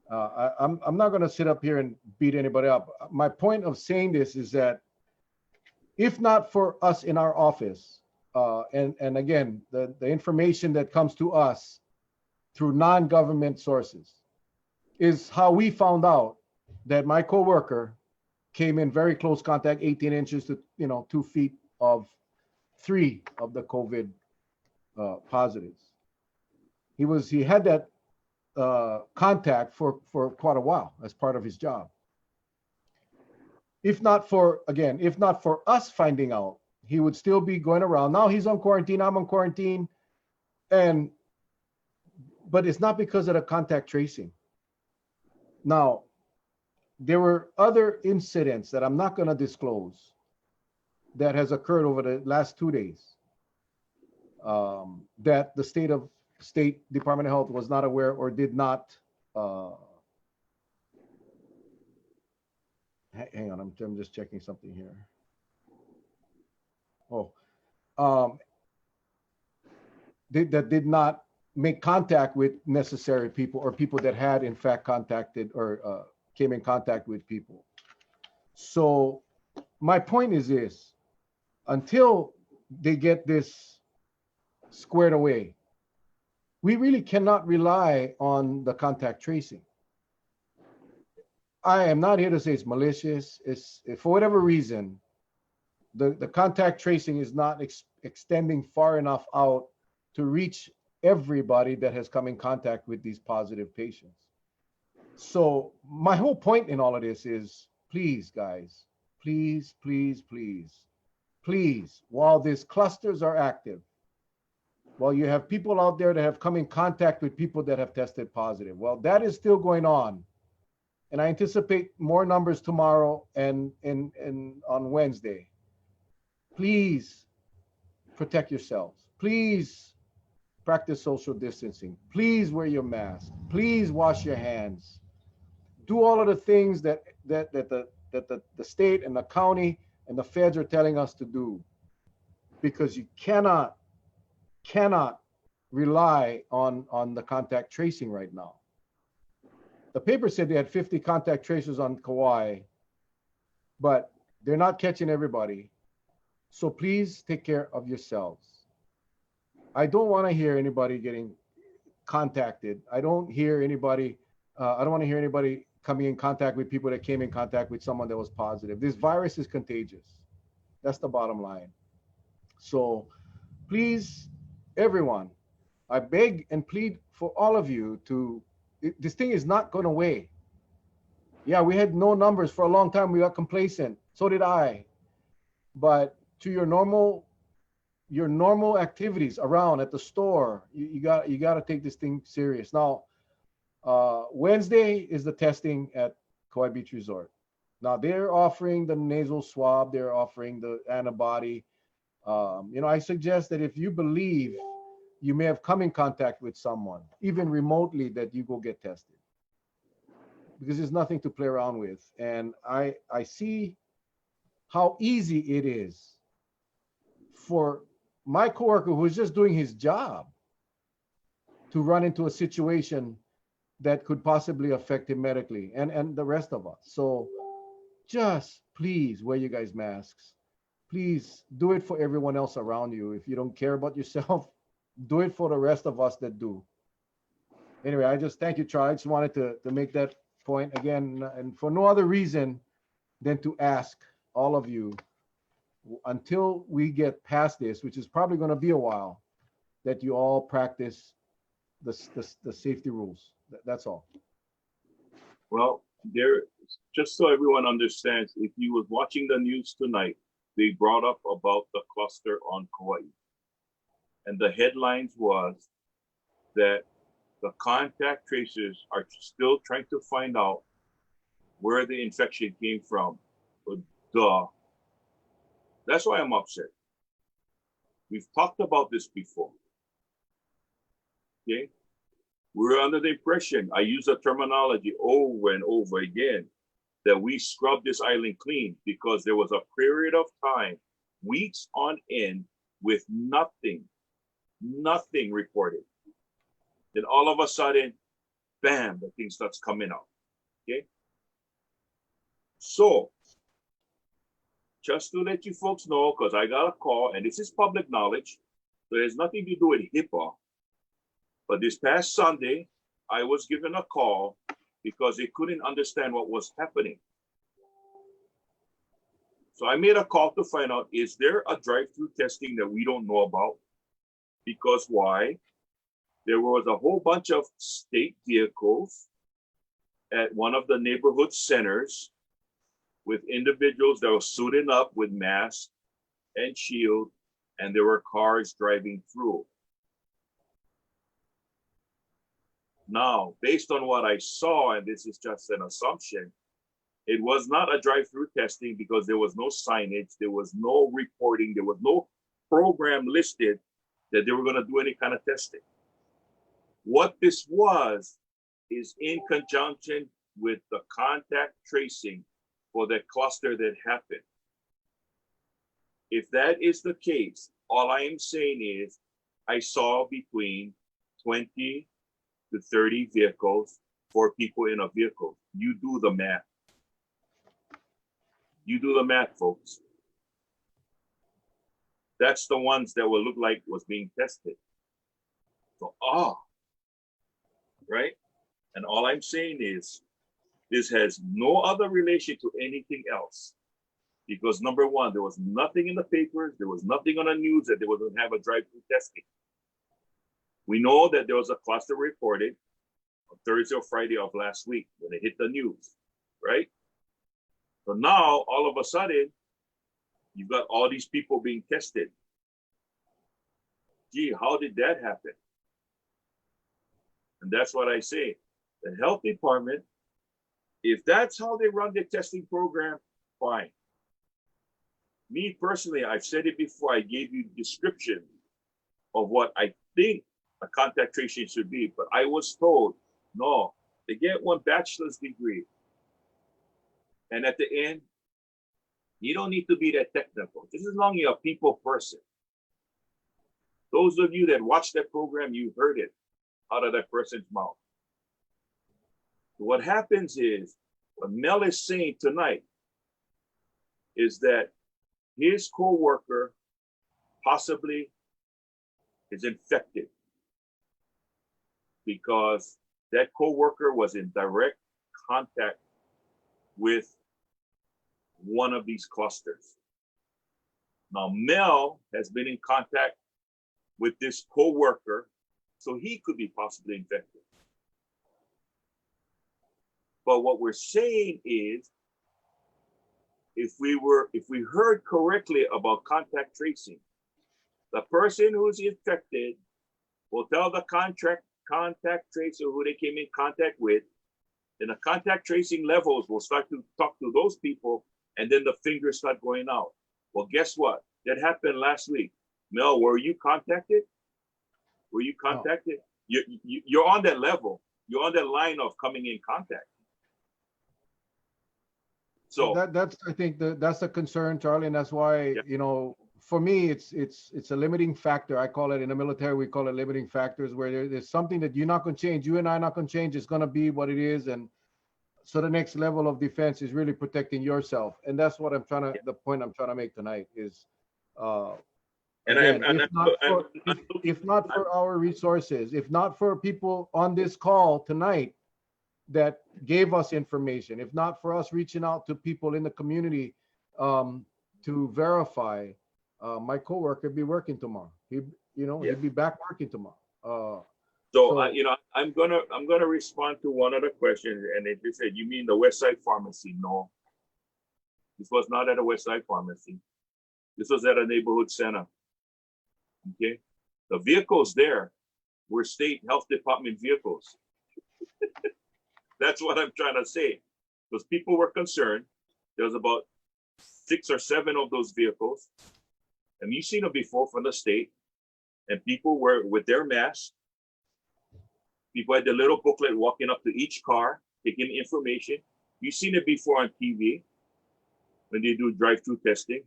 S2: I'm not going to sit up here and beat anybody up. My point of saying this is that if not for us in our office, and again, the information that comes to us through non-government sources is how we found out that my coworker came in very close contact, 18 inches to 2 feet of 3 of the COVID positives. He had that contact for quite a while as part of his job. If not for us finding out, he would still be going around. Now he's on quarantine, I'm on quarantine, but it's not because of the contact tracing. Now, there were other incidents that I'm not going to disclose that has occurred over the last 2 days, that the State Department of Health was not aware or did not. Hang on, I'm just checking something here. Oh, that did not make contact with necessary people or people that had in fact contacted or came in contact with people. So my point is this: until they get this squared away, we really cannot rely on the contact tracing. I am not here to say it's malicious. It's, for whatever reason, the contact tracing is not extending far enough out to reach everybody that has come in contact with these positive patients. So my whole point in all of this is, please, guys, please, please, please, please, while these clusters are active, while you have people out there that have come in contact with people that have tested positive, well, that is still going on. And I anticipate more numbers tomorrow and on Wednesday. Please protect yourselves. Please practice social distancing. Please wear your mask. Please wash your hands. Do all of the things that the state and the county and the feds are telling us to do, because you cannot rely on the contact tracing right now. The paper said they had 50 contact tracers on Kauai, but they're not catching everybody. So please take care of yourselves. I don't want to hear anybody getting contacted. I don't hear anybody, I don't want to hear anybody coming in contact with people that came in contact with someone that was positive. This virus is contagious. That's the bottom line. So please, everyone, I beg and plead for all of you to, this thing is not going away. Yeah, we had no numbers for a long time. We got complacent. So did I. But to your normal activities around at the store, you got to take this thing serious. Now, Wednesday is the testing at Kauai Beach Resort. Now they're offering the nasal swab. They're offering the antibody. I suggest that if you believe you may have come in contact with someone, even remotely, that you go get tested, because there's nothing to play around with. And I see how easy it is for my coworker who is just doing his job to run into a situation that could possibly affect him medically, and the rest of us. So just please wear you guys masks. Please do it for everyone else around you. If you don't care about yourself, do it for the rest of us that do. Anyway, I just thank you, Charlie. I just wanted to make that point again, and for no other reason than to ask all of you, until we get past this, which is probably going to be a while, that you all practice the safety rules. That's all.
S3: Well, just so everyone understands, if you was watching the news tonight, they brought up about the cluster on Kauai. And the headlines was that the contact tracers are still trying to find out where the infection came from. But that's why I'm upset. We've talked about this before. Okay? We're under the impression, I use the terminology over and over again, that we scrubbed this island clean because there was a period of time, weeks on end, with nothing reported. Then all of a sudden, bam, the thing starts coming out. Okay? So, just to let you folks know, because I got a call, and this is public knowledge, so there's nothing to do with HIPAA. But this past Sunday, I was given a call because they couldn't understand what was happening. So I made a call to find out, is there a drive-through testing that we don't know about? Because why? There was a whole bunch of state vehicles at one of the neighborhood centers with individuals that were suited up with masks and shield, and there were cars driving through. Now, based on what I saw, and this is just an assumption, It was not a drive-through testing because there was no signage, there was no reporting, there was no program listed that they were going to do any kind of testing. What this was is in conjunction with the contact tracing for the cluster that happened. If that is the case, all I am saying is I saw between 20 to 30 vehicles, 4 people in a vehicle. You do the math. You do the math, folks. That's the ones that will look like was being tested. So, right? And all I'm saying is this has no other relation to anything else. Because number one, there was nothing in the papers, there was nothing on the news that they would have a drive-through testing. We know that there was a cluster reported on Thursday or Friday of last week when it hit the news, right? So now, all of a sudden, you've got all these people being tested. Gee, how did that happen? And that's what I say. The health department, if that's how they run their testing program, fine. Me personally, I've said it before, I gave you the description of what I think a contact tracing should be, but I was told, no, they get 1 bachelor's degree. And at the end, you don't need to be that technical. Just as long as you're a people person. Those of you that watched that program, you heard it out of that person's mouth. What happens is, what Mel is saying tonight is that his co-worker possibly is infected because that co-worker was in direct contact with one of these clusters. Now, Mel has been in contact with this co-worker, so he could be possibly infected. But what we're saying is, if we heard correctly about contact tracing, the person who's infected will tell the contact tracer who they came in contact with, then the contact tracing levels will start to talk to those people, and then the fingers start going out. Well, guess what? That happened last week. Mel, were you contacted? Were you contacted? No. You're on that level. You're on that line of coming in contact. So
S2: that's I think that's a concern, Charlie, and that's why you know, for me it's a limiting factor. I call it in the military, we call it limiting factors, where there's something that you're not going to change. You and I are not going to change. It's going to be what it is, and so the next level of defense is really protecting yourself, and that's what I'm trying to. The point I'm trying to make tonight is, if not for our resources, if not for people on this call tonight that gave us information, if not for us reaching out to people in the community to verify, my coworker would be working tomorrow. He'd be back working tomorrow.
S3: I'm gonna respond to one of the questions, and they just said, "You mean the West Side Pharmacy?" No, this was not at a West Side Pharmacy. This was at a neighborhood center. Okay, the vehicles there were state health department vehicles. That's what I'm trying to say. Because people were concerned. There was about 6 or 7 of those vehicles. And you've seen them before from the state. And people were with their masks. People had the little booklet walking up to each car, taking information. You've seen it before on TV when they do drive-through testing.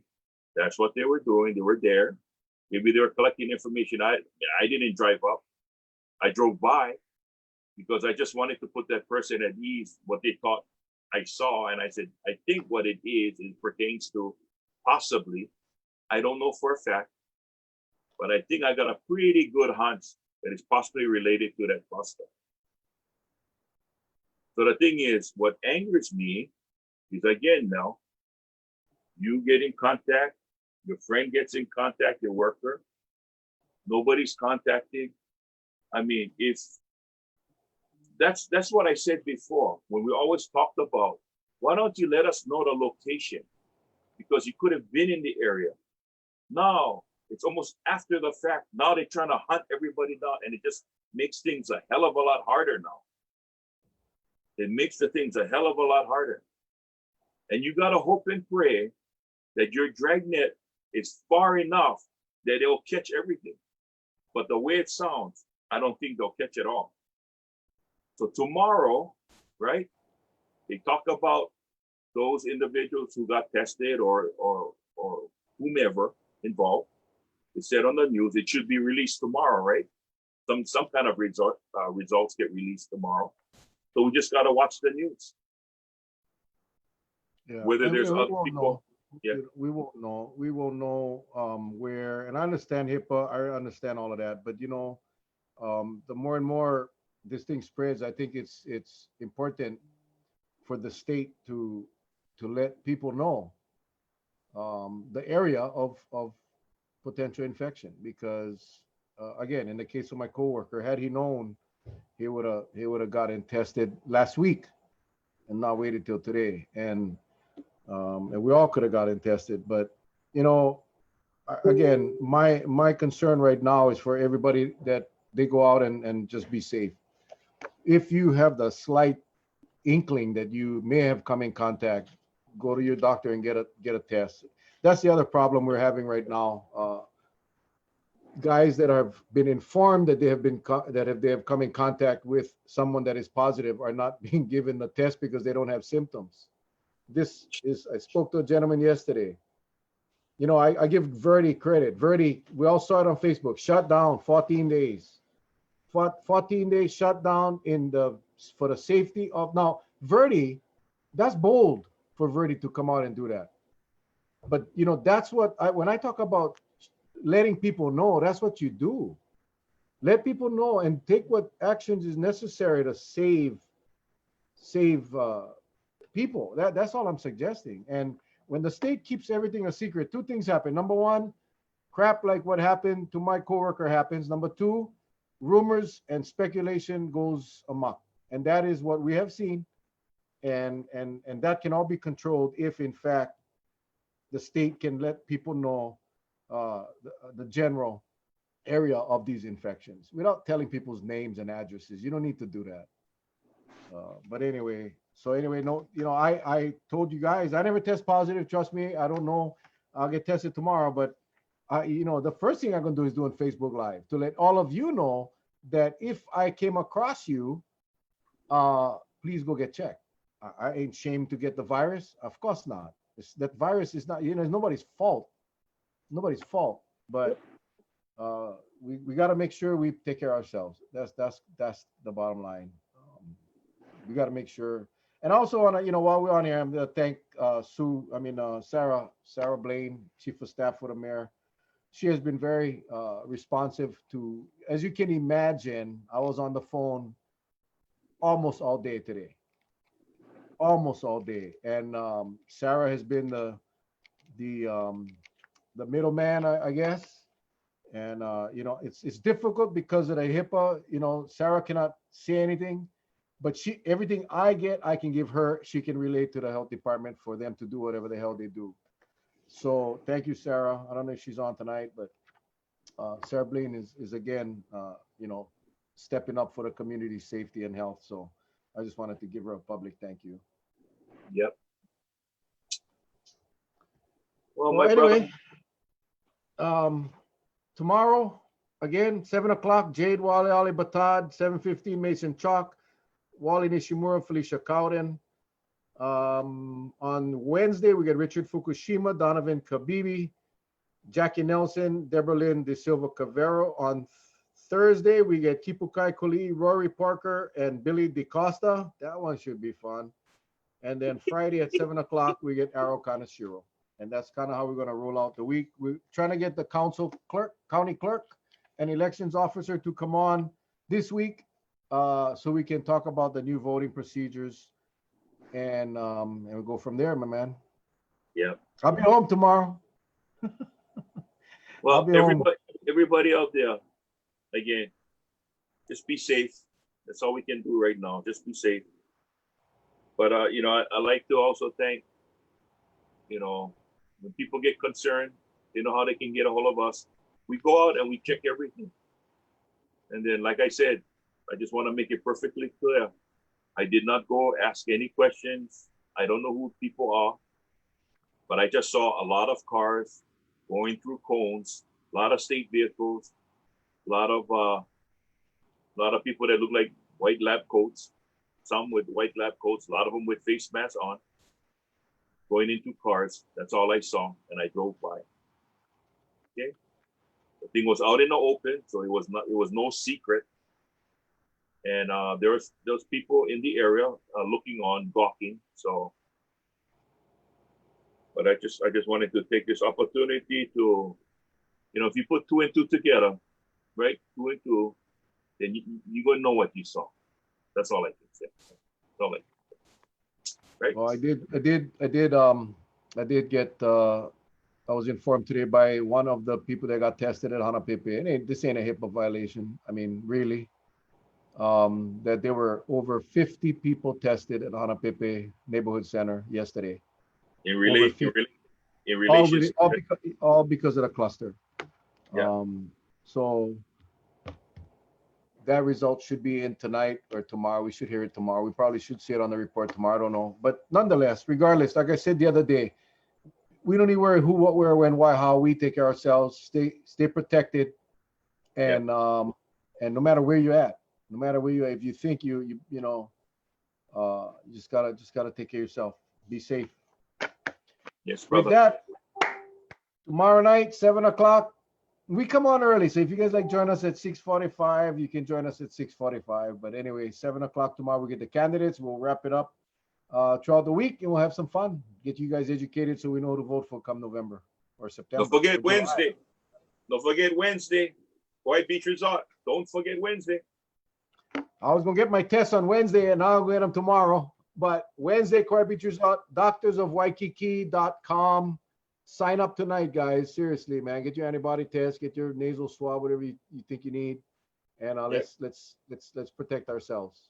S3: That's what they were doing. They were there. Maybe they were collecting information. I didn't drive up. I drove by, because I just wanted to put that person at ease, what they thought I saw. And I said, I think what it is, it pertains to possibly, I don't know for a fact, but I think I got a pretty good hunch that it's possibly related to that cluster. So the thing is, what angers me is, again, now, you get in contact, your friend gets in contact, your worker, nobody's contacting. I mean, if that's what I said before, when we always talked about, why don't you let us know the location? Because you could have been in the area. Now, it's almost after the fact. Now they're trying to hunt everybody down, and it just makes things a hell of a lot harder now. It makes the things a hell of a lot harder. And you gotta hope and pray that your dragnet is far enough that it'll catch everything. But the way it sounds, I don't think they'll catch it all. So tomorrow, right, they talk about those individuals who got tested or whomever involved. It said on the news it should be released tomorrow, right? Some kind of results get released tomorrow. So we just gotta watch the news.
S2: Yeah.
S3: Whether
S2: And
S3: there's
S2: we
S3: other
S2: won't
S3: people.
S2: know.
S3: Yeah.
S2: We won't know. We won't know where. And I understand HIPAA. I understand all of that. But you know, the more and more this thing spreads, I think it's important for the state to let people know the area of potential infection, because again, in the case of my coworker, had he known, he would have gotten tested last week and not waited till today. And we all could have gotten tested. But you know, again, my concern right now is for everybody that they go out and just be safe. If you have the slight inkling that you may have come in contact, go to your doctor and get a test. That's the other problem we're having right now. Guys that have been informed that they have come in contact with someone that is positive are not being given the test because they don't have symptoms. I spoke to a gentleman yesterday. You know, I give Verdi credit. Verdi, we all saw it on Facebook, shut down 14 days. 14 days shut down for the safety of, now Verdi, that's bold for Verdi to come out and do that. But you know, that's what when I talk about letting people know, that's what you do. Let people know and take what actions is necessary to save people. That's all I'm suggesting. And when the state keeps everything a secret, two things happen. Number one, crap like what happened to my coworker happens. Number two, rumors and speculation goes amok. And that is what we have seen. And that can all be controlled if, in fact, the state can let people know the general area of these infections without telling people's names and addresses. You don't need to do that. But anyway, no, you know, I told you guys, I never test positive. Trust me, I don't know. I'll get tested tomorrow. But you know, the first thing I'm gonna do is doing Facebook Live to let all of you know that if I came across you, please go get checked. I ain't shamed to get the virus. Of course not. That virus is not, you know, it's nobody's fault. Nobody's fault. But we got to make sure we take care of ourselves. That's the bottom line. We got to make sure. And also, you know, while we're on here, I'm going to thank Sarah Blaine, Chief of Staff for the Mayor. She has been very responsive to, as you can imagine, I was on the phone almost all day today. Almost all day. And Sarah has been the middleman, I guess. And you know, it's difficult because of the HIPAA. You know, Sarah cannot say anything, but everything I get, I can give her. She can relate to the health department for them to do whatever the hell they do. So thank you, Sarah. I don't know if she's on tonight, but Sarah Blaine is again, you know, stepping up for the community safety and health. So I just wanted to give her a public thank you.
S3: Yep. Well,
S2: Well,
S3: my
S2: anyway,
S3: brother.
S2: Tomorrow, again, 7 o'clock, Jade Wally Ali Batad, 7:15 Mason Chalk, Wally Nishimura, Felicia Cowden. On Wednesday, we get Richard Fukushima, Donovan Kabibi, Jackie Nelson, Deborah Lynn De Silva Cavero. On Thursday, we get Kipukai Kuli, Rory Parker, and Billy DeCosta. That one should be fun. And then Friday at 7 o'clock, we get Arrow Kanashiro. And that's kind of how we're going to roll out the week. We're trying to get the county clerk, and elections officer to come on this week so we can talk about the new voting procedures. And we'll go from there, my man.
S3: Yeah.
S2: I'll be home tomorrow.
S3: Well, everybody out there, again, just be safe. That's all we can do right now. Just be safe. But you know, I like to also thank, you know, when people get concerned, they know how they can get a hold of us. We go out and we check everything. And then, like I said, I just want to make it perfectly clear. I did not go ask any questions I don't know who people are, but I just saw a lot of cars going through cones, a lot of state vehicles, a lot of people that look like white lab coats, some with white lab coats, a lot of them with face masks on, going into cars. That's all I saw, and I drove by. Okay, the thing was out in the open, so it was no secret. And there was people in the area looking on, gawking. So, but I just wanted to take this opportunity to, if you put 2 and 2 together, right, 2 and 2, then you're gonna know what you saw. That's all I can say. That's all I can say. Right?
S2: Well, I did get. I was informed today by one of the people that got tested at Hanapepe, and this ain't a HIPAA violation. I mean, really. That there were over 50 people tested at Hanapepe Neighborhood Center yesterday.
S3: In relation,
S2: all because of the cluster.
S3: Yeah.
S2: So that result should be in tonight or tomorrow. We should hear it tomorrow. We probably should see it on the report tomorrow. I don't know. But nonetheless, regardless, like I said the other day, we don't need to worry who, what, where, when, why, how. We take care of ourselves. Stay protected. And and no matter where you're at, if you think you just gotta take care of yourself. Be safe.
S3: Yes, brother.
S2: With that, tomorrow night, 7 o'clock, we come on early. So if you guys like join us at 6:45, you can join us at 6:45. But anyway, 7 o'clock tomorrow, we get the candidates. We'll wrap it up throughout the week, and we'll have some fun. Get you guys educated so we know who to vote for come November or September.
S3: Don't forget Wednesday. Don't forget Wednesday. White Beach Resort. Don't forget Wednesday.
S2: I was gonna get my test on Wednesday, and I'll get them tomorrow. But Wednesday, Quiet Beach Resort, doctorsofwaikiki.com. Sign up tonight, guys. Seriously, man. Get your antibody test, get your nasal swab, whatever you think you need, and let's protect ourselves.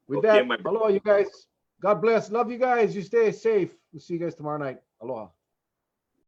S2: With that, aloha, you guys. God bless. Love you guys. You stay safe. We'll see you guys tomorrow night. Aloha.